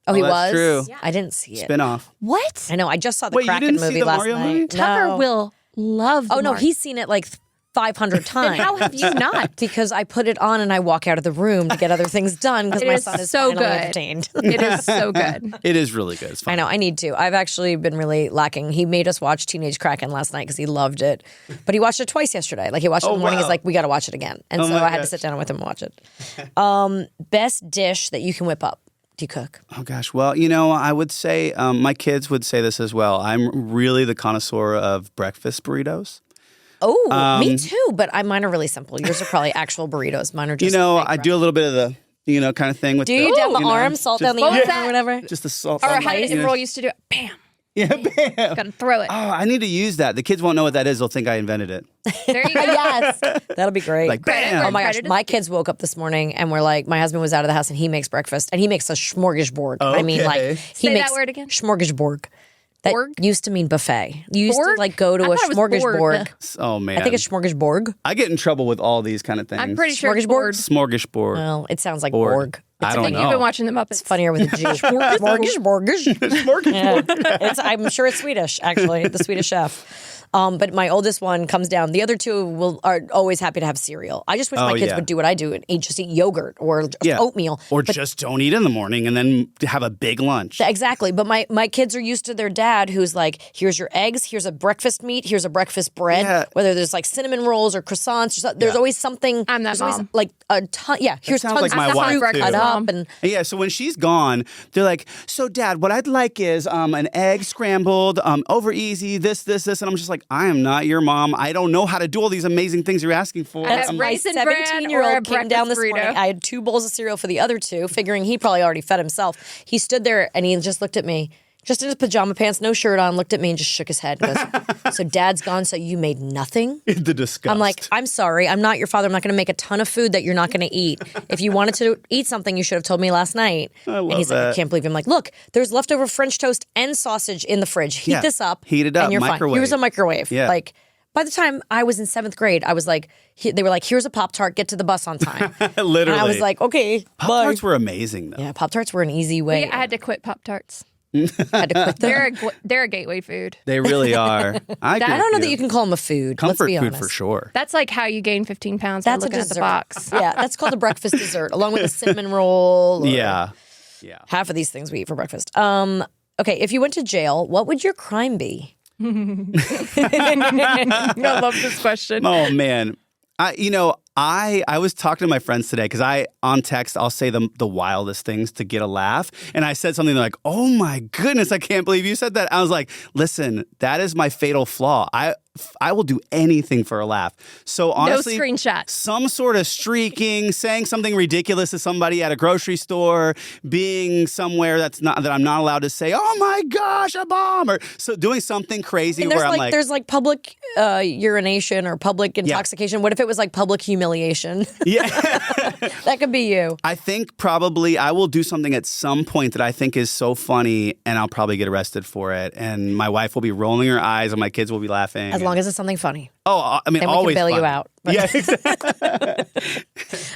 Oh, he Oh, that's was. true. Yeah. I didn't see it. Spinoff. What? I know. I just saw the Wait, you Kraken didn't see movie the last Mario night. movie? Tucker No. will love. Oh no, Mario. he's seen it like 500 times. How have you not? Because I put it on and I walk out of the room to get other things done because It my is son is so finally good. entertained. It is so good. It is really good. It's fun. I know. I need to. I've actually been really lacking. He made us watch Teenage Kraken last night because he loved it. But he watched it twice yesterday. Like he watched it in the morning. wow. He's like, we got to watch it again. And Oh so my I had to gosh. sit down with him and watch it. Best dish that you can whip up. Do you cook? Oh gosh. Well, I would say my kids would say this as well. I'm really the connoisseur of breakfast burritos. Oh, me too. But mine are really simple. Yours are probably actual burritos. Mine are just. I do a little bit of the kind of thing with Do you down the you know, arm, salt just- down the What was arm that? or whatever? Just the salt. Or on how my- did Emerald used to do it? Bam. Yeah, bam. Gotta throw it. Oh, I need to use that. The kids won't know what that is. They'll think I invented it. There you go. Yes, that'll be great. Like, bam. Oh my gosh, Credit is my kids woke up this morning and were like, my husband was out of the house and he makes breakfast and he makes a smorgasbord. I mean, like Okay. he Say makes that word again. Smorgasbord. That Borg? used to mean buffet. You used Borg? to like go to I a thought it was smorgasbord. Borg. Oh man. I think it's smorgasbord. I get in trouble with all these kind of things. I'm pretty sure it's Smorgasbord? bored. Smorgasbord. Well, it sounds like Borg. Borg. I I don't think know. you've been watching the Muppets. It's funnier with a G. Smorgasbord. I'm sure it's Swedish, actually, the Swedish chef. But my oldest one comes down. The other two are always happy to have cereal. I just wish my kids yeah. would do what I do and just eat yogurt or just oatmeal. Or just don't eat in the morning and then have a big lunch. Exactly. But my kids are used to their dad who's like, here's your eggs, here's a breakfast meat, here's a breakfast bread. Yeah. Whether there's like cinnamon rolls or croissants, or something, there's always something. I'm that there's always mom. like a ton. Yeah, here's sounds tons like my of wife, fruit too. cut up. Mom. And Yeah, so when she's gone, they're like, so Dad, what I'd like is an egg scrambled, over easy, this. And I'm just like, I am not your mom. I don't know how to do all these amazing things you're asking for. I have I'm my raisin bread or a 17-year-old came down this breakfast morning. burrito. I had 2 bowls of cereal for the other 2, figuring he probably already fed himself. He stood there and he just looked at me, just in his pajama pants, no shirt on, looked at me and just shook his head. Goes, so Dad's gone, so you made nothing? the disgust. I'm like, I'm sorry. I'm not your father. I'm not going to make a ton of food that you're not going to eat. If you wanted to eat something, you should have told me last night. And he's like, I that. can't believe it. I'm like, look, there's leftover French toast and sausage in the fridge. Heat Yeah. this up. Heat it up. And you're fine. Microwave. Here's a microwave. Yeah. Like, by the time I was in 7th grade, I was like, they were like, here's a Pop-Tart. Get to the bus on time. Literally. And I was like, okay, bye. Pop-Tarts were amazing, though. Yeah, Pop-Tarts were an easy way. I had to quit Pop-Tarts. I had to quit them. They're a gateway food. They really are. I don't know that you can call them a food. Comfort Let's be food honest. for sure. That's like how you gain 15 pounds by That's a looking at dessert. the box. Yeah, that's called a breakfast dessert, along with a cinnamon roll. or Yeah. half of these things we eat for breakfast. Okay, if you went to jail, what would your crime be? I love this question. Oh man, I was talking to my friends today because on text I'll say the wildest things to get a laugh, and I said something like, "Oh my goodness, I can't believe you said that." I was like, "Listen, that is my fatal flaw. I will do anything for a laugh. So honestly, no screenshot. Some sort of streaking, saying something ridiculous to somebody at a grocery store, being somewhere that I'm not allowed to say, oh my gosh, a bomb, or so doing something crazy where I'm like, there's like public urination or public intoxication. What if it was like public humiliation? Yeah. That could be you. I think probably I will do something at some point that I think is so funny, and I'll probably get arrested for it. And my wife will be rolling her eyes, and my kids will be laughing. As long as it's something funny. Oh, I mean, then always we can bail you funny. out. Yeah, exactly.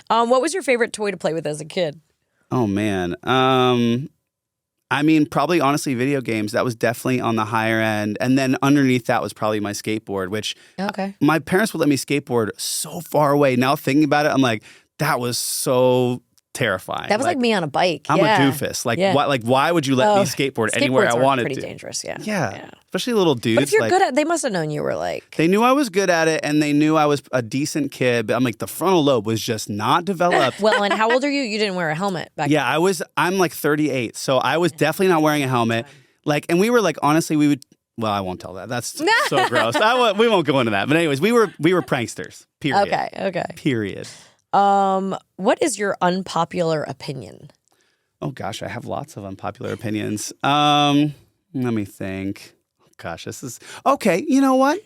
What was your favorite toy to play with as a kid? Oh man. I mean, probably honestly video games. That was definitely on the higher end. And then underneath that was probably my skateboard, which my parents would let me skateboard so far away. Now thinking about it, I'm like, that was so terrifying. That was like me on a bike. I'm a doofus. Why would you let me skateboard anywhere I wanted to? Pretty dangerous, yeah. Especially little dudes. But if you're good at it, they must have known you were like. They knew I was good at it, and they knew I was a decent kid. But I'm like, the frontal lobe was just not developed. Well, and how old are you? You didn't wear a helmet back then. I'm like 38, so I was definitely not wearing a helmet. Like, and we were like, honestly, we would. Well, I won't tell that. That's so gross. We won't go into that. But anyways, we were pranksters. Period. Okay. Period. What is your unpopular opinion? Oh gosh, I have lots of unpopular opinions. Let me think. Oh, gosh, this is okay. You know what?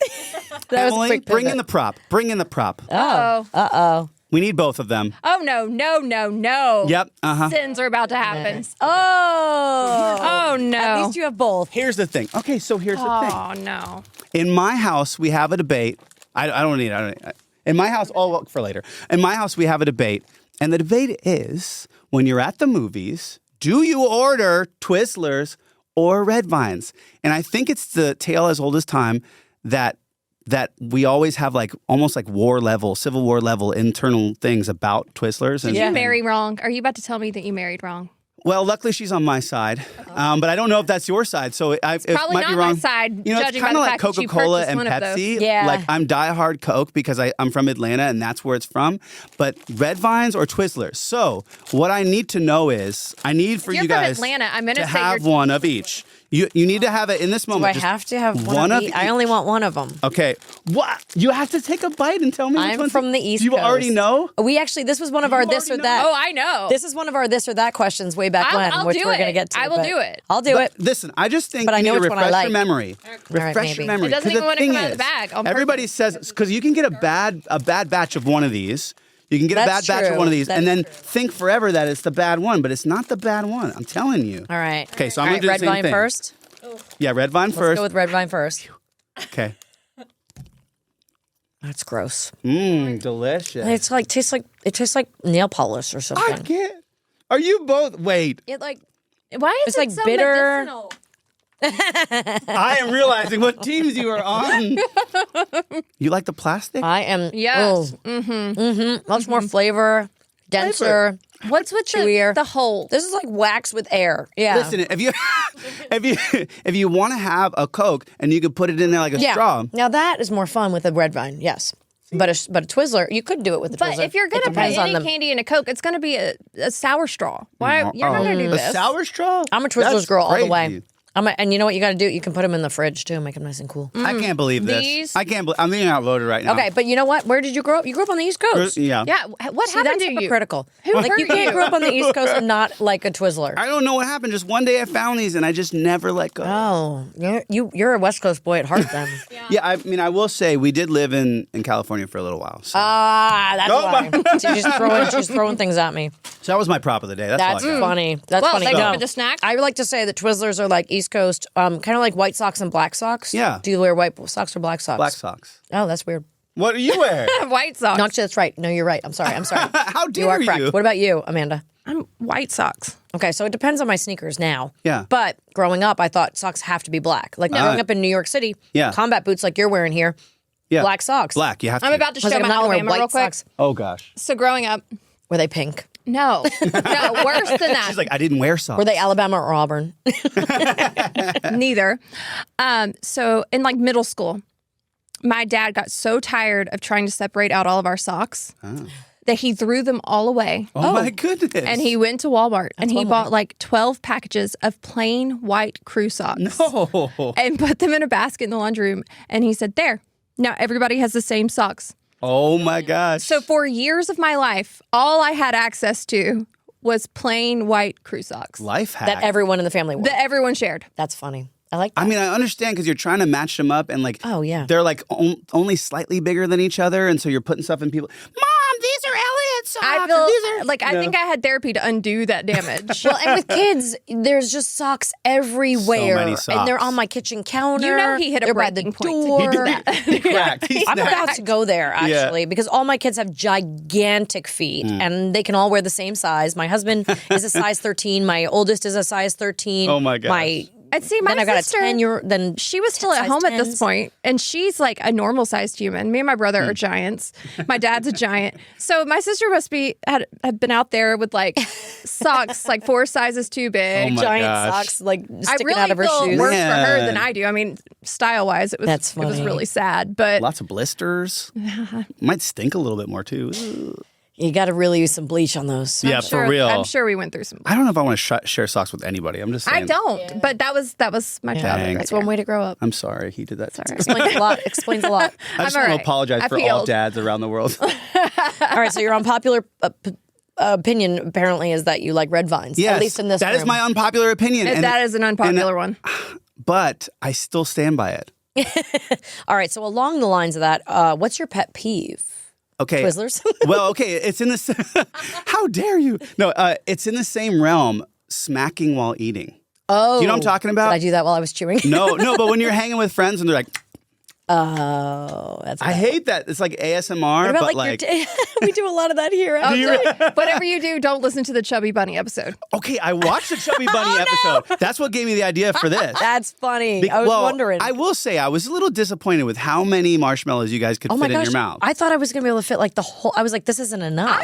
Emily, bring in the prop. Bring in the prop. Oh. We need both of them. Oh, no. Yep. Sins are about to happen. Oh, no. At least you have both. Here's the thing. Okay, so here's the thing. Oh, no. In my house, we have a debate. I don't need it. In my house, for later. In my house, we have a debate. And the debate is, when you're at the movies, do you order Twizzlers or Red Vines? And I think it's the tale as old as time that we always have like almost like Civil War level internal things about Twizzlers. Did you marry wrong? Are you about to tell me that you married wrong? Well, luckily she's on my side, but I don't know if that's your side. So it probably might not be wrong. My side. You know, it's kind of like Coca-Cola and Pepsi. Yeah. Like I'm diehard Coke because I'm from Atlanta and that's where it's from. But Red Vines or Twizzlers. So what I need to know is I need for You're you guys from Atlanta. I'm gonna to say have one of each. You need to have it in this moment. Do I have to have one of each? I only want one of them. Okay. What? You have to take a bite and tell me which I'm one's from the East You Coast. already know? This was one of our this or that. Oh, I know. This is one of our this or that questions way back when, which we're going to get to. I will do it. I'll do it. Listen, I just think But I you know need to which one I refresh like. your memory. Refresh maybe. your memory. It doesn't 'Cause even the want to thing come out of the is, bag on everybody purpose. says, because you can get a bad batch of one of these. You can get a That's bad batch of true. one of these That and is then true. think forever that it's the bad one, but it's not the bad one. I'm telling you. All right. Okay, so I'm All going to do right, the red same vine thing. first. Yeah, red vine Let's first. go with red vine first. Okay. That's gross. Delicious. It tastes like nail polish or I something. can't. Are you both? Wait. Why is It's it like so bitter. medicinal? I am realizing what teams you are on. You like the plastic? I am. Yes. Oh. Much more flavor, denser. What's with chewier. the hole? This is like wax with air. Yeah. Listen, if you want to have a Coke and you could put it in there like a straw. Now that is more fun with a red vine. Yes. But a Twizzler, you could do it with a Twizzler. But if you're going to put any candy in a Coke, it's going to be a sour straw. Why? You're not going to do this. A sour straw? I'm a Twizzlers That's girl all the way. crazy. And you know what you got to do? You can put them in the fridge too, make them nice and cool. I can't believe this. These- I can't believe I'm being outvoted right now. Okay, but you know what? Where did you grow up? You grew up on the East Coast. Yeah. Yeah. What See, happened that's to you? hypocritical. Who Like hurt you can't you? grow up on the East Coast and not like a Twizzler. I don't know what happened. Just one day I found these and I just never let go. Oh, you're a West Coast boy at heart then. Yeah, I mean, I will say we did live in California for a little while. So, That's Oh, why. my- She's throwing things at me. so that was my prop of the day. That's That's all I got. funny. That's Well, funny. thank you No. for the snack. I would like to say that Twizzlers are like East Coast, kind of like white socks and black socks. Yeah. Do you wear white socks or black socks? Black socks. Oh, that's weird. What do you wear? White socks. No, that's right. No, you're right. I'm sorry. How dare You are correct. What about you, Amanda? I'm white socks. Okay, so it depends on my sneakers now. Yeah. But growing up, I thought socks have to be black. Like growing up in New York City, Yeah. combat boots like you're wearing here, Yeah. black socks. Black. You have to. I'm about to I was show like, I'm my not gonna wear Alabama white real quick. socks. Oh gosh. So growing up, Were they pink? no, worse than that. She's like, I didn't wear socks. Were they Alabama or Auburn? Neither. So in like middle school, my dad got so tired of trying to separate out all of our socks that he threw them all away. Oh my goodness. And he went to Walmart and he bought like 12 packages of plain white crew socks Oh. and put them in a basket in the laundry room. And he said, there, Now everybody has the same socks. Oh my gosh. So for years of my life, all I had access to was plain white crew socks Life hack. That everyone in the family wore. that everyone shared. That's funny. I like that. I mean, I understand because you're trying to match them up and like, Oh, yeah. they're like only slightly bigger than each other. And so you're putting stuff in people. Mom, these are Elliot socks. I and feel these are, like I think I had therapy to undo that damage. Well, and with kids, there's just socks everywhere. many And they're socks. on my kitchen counter. You know he hit a They're by the breaking point. door. He did that. He cracked. He I'm snapped. about to go there, actually, because all my kids have gigantic feet, and they can all wear the same size. My husband is a size 13. My oldest is a size 13. Oh, my gosh. And see, my Then I got sister, a 10-year. Then she was still at size home at 10s. this point, and she's like a normal sized human. Me and my brother are giants. My dad's a giant. So my sister must have been out there with like socks like 4 sizes too big. Oh my giant gosh. socks like I sticking really out of her feel shoes. worse for her Man. than I do. I mean, style wise, it was That's it was funny. really sad. But Lots of blisters. Might stink a little bit more too. Ugh. You got to really use some bleach on those. Yeah, sure, for real. I'm sure we went through some. I don't know if I want to share socks with anybody. I'm just saying. I don't, but that was my childhood. Dang. Right That's one way to grow up. I'm sorry he did that. Sorry. Explains a lot. Explains a lot. I just I'm want all to apologize right. for I all peeled. dads around the world. All right, so your unpopular opinion apparently is that you like red vines. Yes, At least in this that is room. my unpopular opinion. And- That is an unpopular one. But I still stand by it. All right, so along the lines of that, what's your pet peeve? Okay. Twizzlers? Well, okay, it's in this. How dare you? No, it's in the same realm. Smacking while eating. Oh. Do you know what I'm talking about? Did I do that while I was chewing? No, but when you're hanging with friends and they're like, Oh, that's I hate that. It's like ASMR, What about but like, your we do a lot of that here. Whatever you do, don't listen to the Chubby Bunny episode. okay, I watched the Chubby Bunny episode. That's what gave me the idea for this. That's funny. I was Well, wondering. I will say I was a little disappointed with how many marshmallows you guys could Oh my fit in gosh! your mouth. I thought I was gonna be able to fit like the whole. I was like, this isn't enough.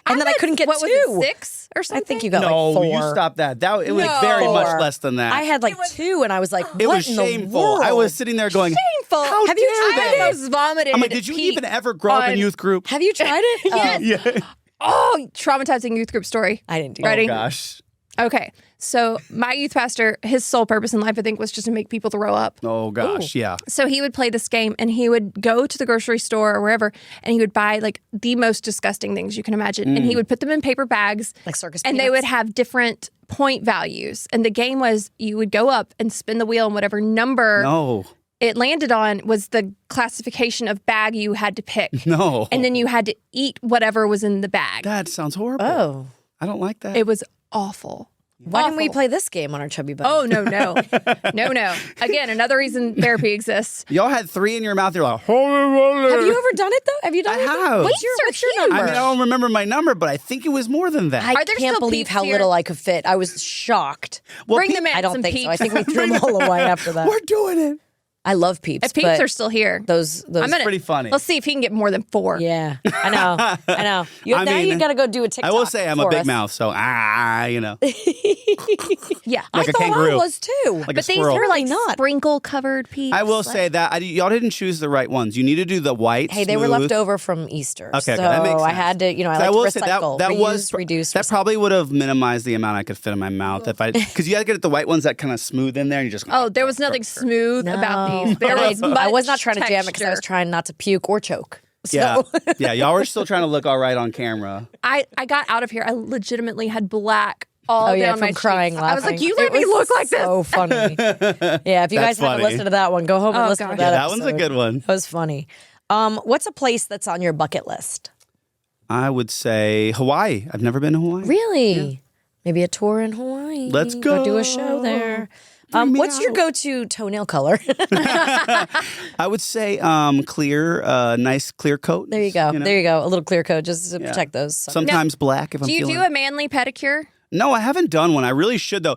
And then I had- couldn't get what two. Was it, 6 or I something? think you got no, like 4. you stopped that. It was No. very much 4. less than that. I had like 2, and I was like, it what was in shameful. the world? I was sitting there going, Shameful. How Have you dare tried they? I almost vomited. I'm like, did you pee even ever grow up in on- youth group? Have you tried it? Yes. Yeah. Oh, traumatizing youth group story. I didn't do Ready? Oh gosh. Okay. So my youth pastor, his sole purpose in life, I think, was just to make people throw up. Oh gosh. Yeah. So he would play this game and he would go to the grocery store or wherever and he would buy like the most disgusting things you can imagine. And he would put them in paper bags. Like circus And they peanuts? would have different point values. And the game was you would go up and spin the wheel and whatever number No. it landed on was the classification of bag you had to pick. No. And then you had to eat whatever was in the bag. That sounds horrible. Oh, I don't like that. It was awful. why didn't we Awful. play this game on our Chubby Bunny? Oh, no. No. Again, another reason therapy exists. Y'all had 3 in your mouth. You're like, Have you ever done it though? Have you done I it? have. What's your These are number? I mean, I don't remember my number, but I think it was more than that. I Are there can't still believe peeps how here? little I could fit. I was shocked. Well, Bring Pete- them in. I don't some think so. I peeps. think we threw them all away after that. We're doing it. I love peeps. If peeps but are still here, those. I'm gonna, pretty funny. Let's see if he can get more than 4. Yeah, I know. Now mean, you got to go do a TikTok. I will say I'm a for big us. mouth, so you know, Yeah. like I a thought kangaroo. I was too. like a But these squirrel. are like not. sprinkle covered peeps. I will Like- say that y'all didn't choose the right ones. You need to do the white. Hey, they were smooth. left over from Easter. Okay, so that makes sense. I had to, I like I to will say recycle, that reuse, was reduce. that recycle. probably would have minimized the amount I could fit in my mouth if I because you got to get the white ones that kind of smooth in there and you just Oh, there was nothing smooth about these. There was I was not much trying to jam it because I was texture. trying not to puke or choke. So. yeah y'all were still trying to look all right on camera. I got out of here. I legitimately had black all Oh yeah, down from my crying, cheeks. laughing. I was like, "You let It me was look like this." So funny. Yeah, if you guys That's haven't funny. listened to that one, go home and Oh, listen to gosh. that. That one's a episode. good one. That was funny. What's a place that's on your bucket list? I would say Hawaii. I've never been to Hawaii. Really? Maybe a tour in Hawaii. Let's Go do go. a show there. Bring me What's your out. go-to toenail color? I would say clear, nice clear coat. There you go. know? There you go. A little clear coat just to protect those. Sometimes black if I'm Do you feeling. do a manly pedicure? No, I haven't done one. I really should, though.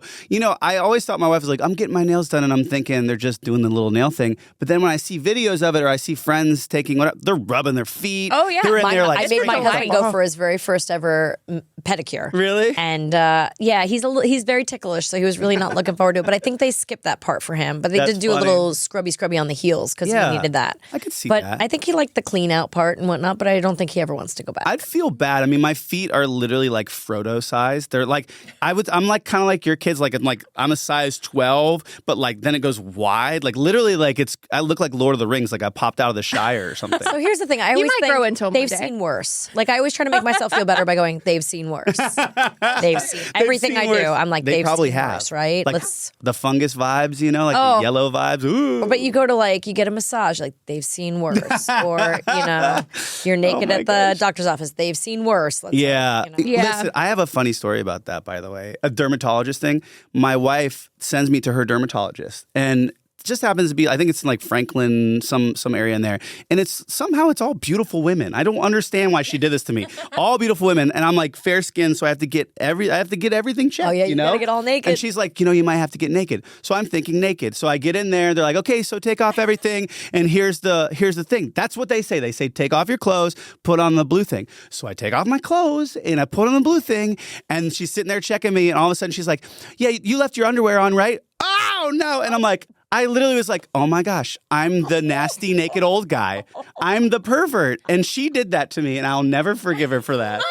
I always thought my wife was like, I'm getting my nails done, and I'm thinking they're just doing the little nail thing. But then when I see videos of it or I see friends taking whatever, they're rubbing their feet. Oh, yeah. They're in there like, I made my pretty husband light. go for his very first ever pedicure. Really? And yeah, he's very ticklish, so he was really not looking forward to it. But I think they skipped that part for him. But they That's did do funny. a little scrubby on the heels because Yeah. he needed that. I could see but that. I think he liked the clean out part and whatnot. But I don't think he ever wants to go back. I'd feel bad. I mean, my feet are literally like Frodo size. They're like I'm like kind of like your kids. Like I'm a size 12, but like then it goes wide. Like literally, like I look like Lord of the Rings. Like I popped out of the Shire or something. So here's the thing. I always might think grow into 'em one they've day. seen worse. Like I always try to make myself feel better by going, they've seen worse. They've seen everything seen I worse. do. I'm like, They they've probably seen have. worse, right? Like the fungus vibes, you know, like the yellow vibes. Ooh. But you go to like, you get a massage, like they've seen worse. Or, you know, you're naked at the doctor's office. They've seen worse. Let's Yeah. say, you know? Yeah. Listen, I have a funny story about that, by the way. A dermatologist thing. My wife sends me to her dermatologist. And it just happens to be, I think it's in like Franklin, some area in there. And it's all beautiful women. I don't understand why she did this to me. All beautiful women. And I'm like fair skinned, so I have to get everything checked. Oh, yeah, you you know? gotta get all naked. And she's like, you might have to get naked. So I'm thinking naked. So I get in there, they're like, okay, so take off everything. And here's the thing. That's what they say. They say, take off your clothes, put on the blue thing. So I take off my clothes and I put on the blue thing. And she's sitting there checking me. And all of a sudden she's like, yeah, you left your underwear on, right? Oh, no. And I'm like, I literally was like, oh my gosh, I'm the nasty naked old guy. I'm the pervert. And she did that to me, and I'll never forgive her for that.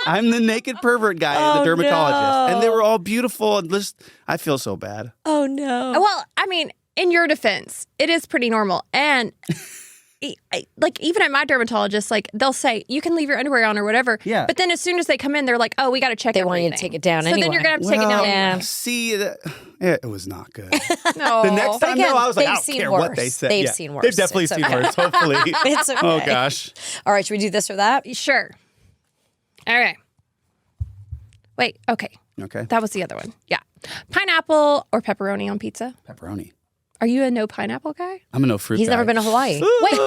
I'm the naked pervert guy, the dermatologist. And they were all beautiful. And I feel so bad. Oh, no. Well, I mean, in your defense, it is pretty normal. And like even at my dermatologist, like they'll say you can leave your underwear on or whatever. Yeah. But then as soon as they come in, they're like, oh, we got to check. They want you to everything. take it down So then you're gonna have to take it down. Yeah. See, it was not good. No. The next time, again, I was like, they've I don't seen care worse. what they say. They've seen worse. They've definitely It's seen okay. worse, hopefully. It's okay. Oh, gosh. All right, should we do this or that? Sure. All right. Wait. Okay. Okay. That was the other one. Yeah. Pineapple or pepperoni on pizza? Pepperoni. Are you a no pineapple guy? I'm a no fruit He's guy. never been to Hawaii. Wait.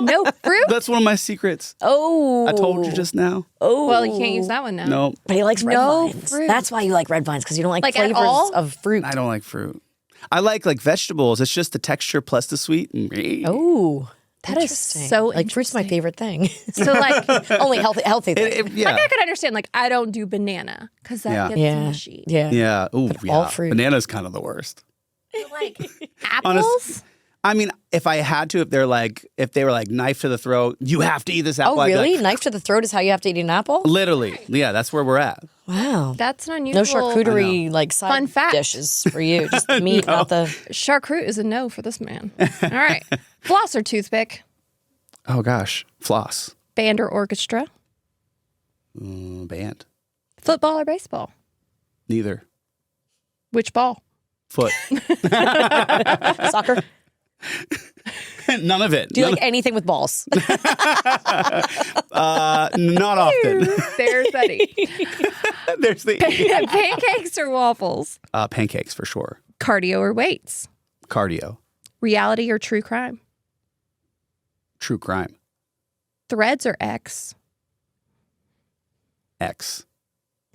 No fruit? That's one of my secrets. Oh. I told you just now. Oh. Well, you can't use that one now. No, But he likes red No vines. fruit. That's why you like red vines, because you don't like Like, at flavors all? of fruit. I don't like fruit. I like vegetables. It's just the texture plus the sweet. Oh. That is Interesting. so like fruit's my favorite thing. So like, Only healthy thing. Yeah. like I could understand. Like I don't do banana because that Yeah. gets yeah. mushy. Yeah. Yeah. Ooh, yeah. all fruit. Banana's kind of the worst. Like apples. I mean, if I had to, if they were like knife to the throat, you have to eat this apple. Oh, I'd be really? like, Knife to the throat is how you have to eat an apple? literally. Yeah, that's where we're at. Wow. That's an unusual. No charcuterie like side Fun fact. dishes for you. Just the meat, not the. Charcuterie is a no for this man. All right. Floss or toothpick? Oh gosh, floss. Band or orchestra? Band. Football or baseball? Neither. Which ball? Foot. Soccer? None of it. Do you like anything with balls? Not often. There's Betty. There's the Pancakes or waffles? pancakes for sure. Cardio or weights? Cardio. Reality or true crime? True crime. Threads or X? X.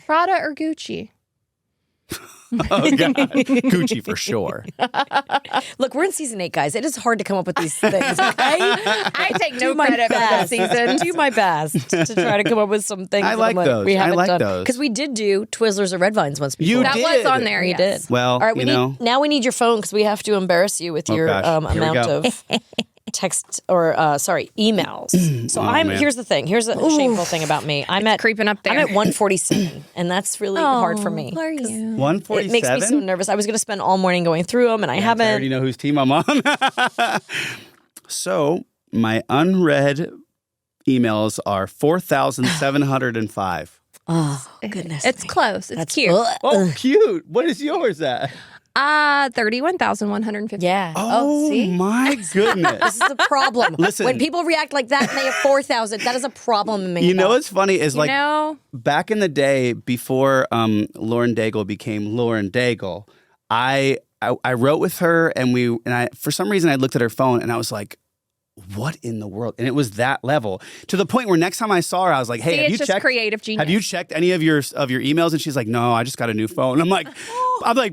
Prada or Gucci? Oh god, Gucci for sure. Look, we're in season 8, guys. It is hard to come up with these things, okay? I take no Do my credit for this best. season. Do my best to try to come up with some things. I that like I'm those. We I haven't like done those. because we did do Twizzlers or Red Vines once before. You That did. was on there. We Yes. did. Well, All right, you we need your phone because we have to embarrass you with your gosh. Here we amount go. of text or emails. So man. here's the thing. Here's a shameful thing about me. I'm at creeping up there. I'm at 147, and that's really hard for me. How are you? 147. It makes me so nervous. I was going to spend all morning going through them, and I I haven't. already know whose team I'm on. So my unread emails are 4,705. Oh goodness, It's close. It's that's cute. Oh, cute. What is yours at? 31,150. Yeah. Oh, see. my goodness. This is a problem. Listen. When people react like that and they have 4,000, that is a problem in me. You know what's funny is You like know, back in the day before Lauren Daigle became Lauren Daigle, I wrote with her and I for some reason I looked at her phone and I was like, what in the world? And it was that level to the point where next time I saw her, I was like, hey, see, have it's you just checked? creative genius. Have you checked any of your emails? And she's like, no, I just got a new phone. I'm like,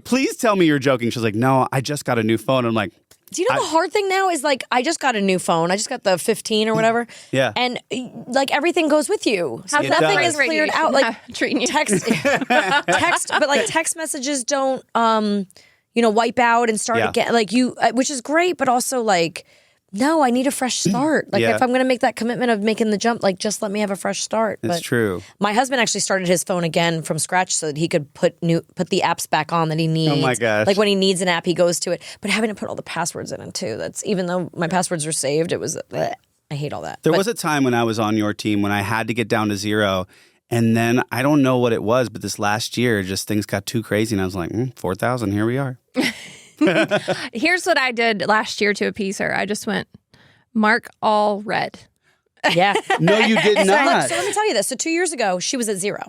please tell me you're joking. She's like, no, I just got a new phone. I'm like, Do you know the hard thing now is like I just got a new phone. I just got the 15 or whatever. Yeah. And like everything goes with you. So How's nothing does. is cleared out. Like treating you. text, but like text messages don't, wipe out and start Yeah. again. Like which is great, but also like No, I need a fresh start. Like Yeah. if I'm going to make that commitment of making the jump, like just let me have a fresh start. It's But true. my husband actually started his phone again from scratch so that he could put the apps back on that he needs. Oh my gosh. Like when he needs an app, he goes to it. But having to put all the passwords in it too. That's even though my passwords are saved, it was I hate all that. There was a time when I was on your team when I had to get down to 0. And then I don't know what it was, but this last year, just things got too crazy. And I was like, 4,000, here we are. Here's what I did last year to appease her. I just went, mark all red. Yeah. No, you did not. So let me tell you this. So 2 years ago, she was at 0.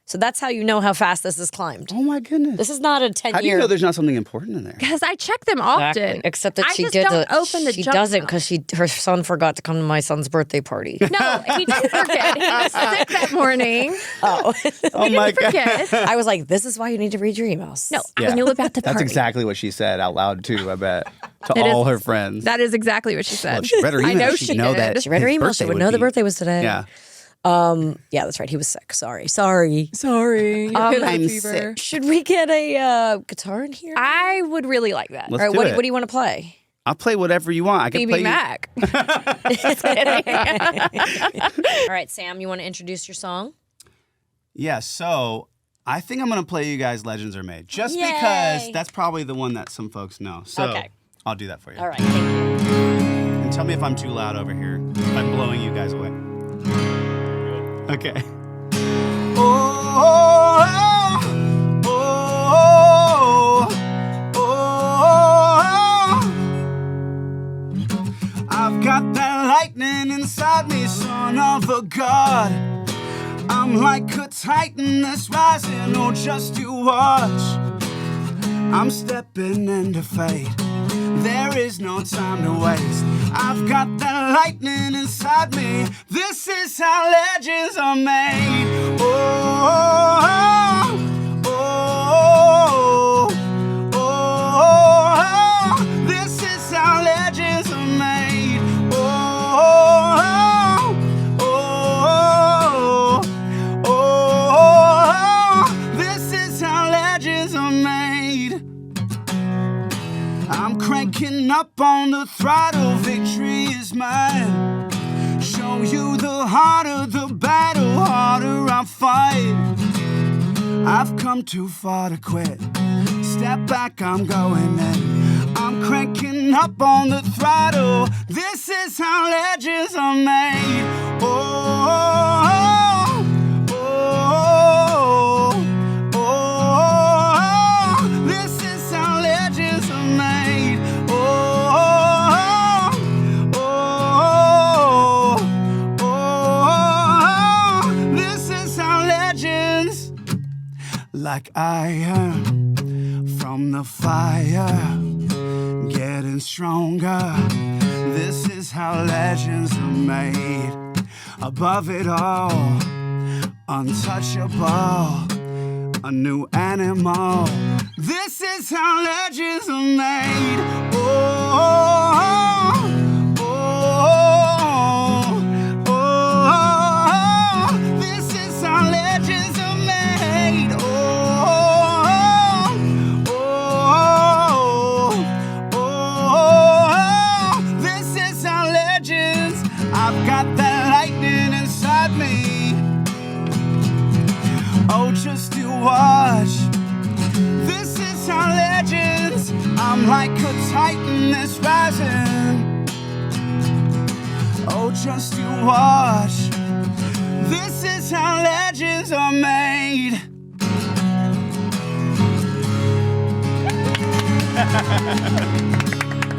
So that's how you know how fast this has climbed. Oh my goodness. This is not a 10-year. How do you know there's not something important in there? Because I check them often. Exactly. Except that I she just did don't open the she junk doesn't mail. because her son forgot to come to my son's birthday party. No, he didn't forget. He was sick that morning. Oh my God. Forget. I was like, this is why you need to read your emails. No, Yeah. I knew about the That's party. exactly what she said out loud too, I bet. To It all is- her friends. That is exactly what she said. Well, if she read her email, I know she'd she know did. that. She read her his email. She birthday would know the be- birthday was today. Yeah. Yeah, that's right. He was sick. Sorry. Sorry. Sorry. You could have I'm fever. sick. Should we get a guitar in here? I would really like that. Let's All right, do what it. do you want to play? I'll play whatever you want. I can play BB Mac. All right, Sam, you want to introduce your song? Yeah, so I think I'm going to play you guys Legends Are Made. Just Yay. because that's probably the one that some folks know. So Okay. I'll do that for you. All right, thank you. And tell me if I'm too loud over here. If I'm blowing you guys away. Okay. I've got that lightning inside me, son of a god. I'm like a titan that's rising, oh, just you watch. I'm stepping into fate. There is no time to waste. I've got that lightning inside me. This is how legends are made. Oh, oh, oh, oh. This is how legends are made. Oh, oh, oh. This is how legends are made. I'm cranking up on the throttle, victory is mine. Show you the harder the battle, harder I fight. I've come too far to quit. Step back, I'm going in. I'm cranking up on the throttle. This is how legends are made. Oh, oh, oh, oh. This is how legends are made. Oh, oh, oh. This is how legends, like iron from the fire, getting stronger. This is how legends are made. Above it all, untouchable, a new animal. This is how legends are made. Oh, oh, oh, oh. This is how legends are made. Oh, oh, oh. This is how legends. I've got that lightning inside me. Oh, just to watch. This is how legends. I'm like a titan that's rising. Oh, just to watch. This is how legends are made.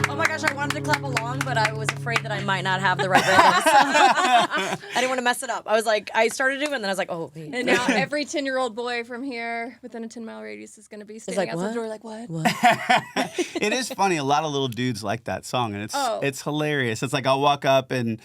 Oh my gosh, I wanted to clap along, but I was afraid that I might not have the right rhythms. I didn't want to mess it up. I was like, I started to, and then I was like, oh. Wait. And now every 10-year-old boy from here within a 10-mile radius is going to be standing like, outside what? the door like, what? It is funny. A lot of little dudes like that song, and it's Oh. hilarious. It's like I'll walk up and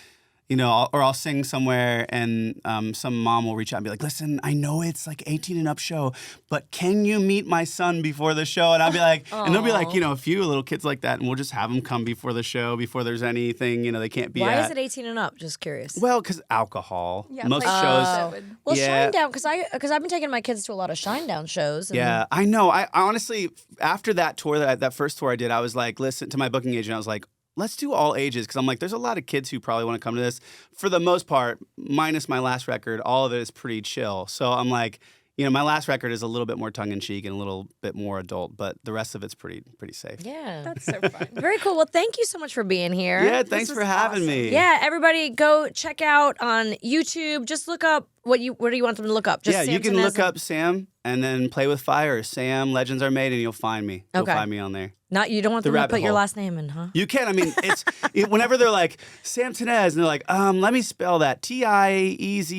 I'll sing somewhere, and some mom will reach out and be like, "Listen, I know it's like 18 and up show, but can you meet my son before the show?" And I'll be like, and there'll be like a few little kids like that, and we'll just have them come before the show before there's anything they can't be Why at. is it 18 and up? Just curious. Well, because alcohol. Yeah, Most places shows. that would- Well, Yeah. Shine Down, because I've been taking my kids to a lot of Shine Down shows. And Yeah, I know. I honestly, after that tour, that first tour I did, I was like, listen to my booking agent. I was like, let's do all ages, because I'm like, there's a lot of kids who probably want to come to this. For the most part, minus my last record, all of it is pretty chill. So I'm like, my last record is a little bit more tongue-in-cheek and a little bit more adult, but the rest of it's pretty safe. Yeah. That's so fun. Very cool. Well, thank you so much for being here. Yeah, thanks for having me. Yeah, everybody go check out on YouTube. Just look up what do you want them to look up? Just Yeah, Sam you can Tinnesz look up Sam and then Play with Fire, Sam, Legends Are Made, and you'll find me. You'll Okay. find me on there. You don't want them to put your last name in, huh? You can. I mean, whenever they're like, Sam Tinnesz, and they're like, let me spell that. Tiezsz.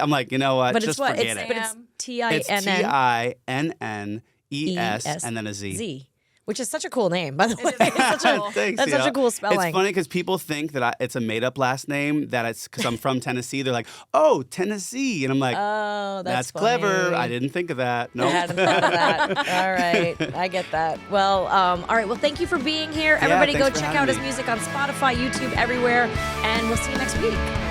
I'm like, you know what? But just it's what? forget it. But it's It's Tinnesz Tinnes and then a Z. Which is such a cool name, by the way. Thanks, That's such a cool spelling. It's funny because people think that it's a made-up last name, that it's because I'm from Tennessee. They're like, oh, Tennessee. And I'm like, oh, that's funny. clever. I didn't think of that. No. I hadn't thought of that. All right. I get that. Well, all right. Well, thank you for being here. Everybody go thanks for check having out his me. music on Spotify, YouTube, everywhere. And we'll see you next week.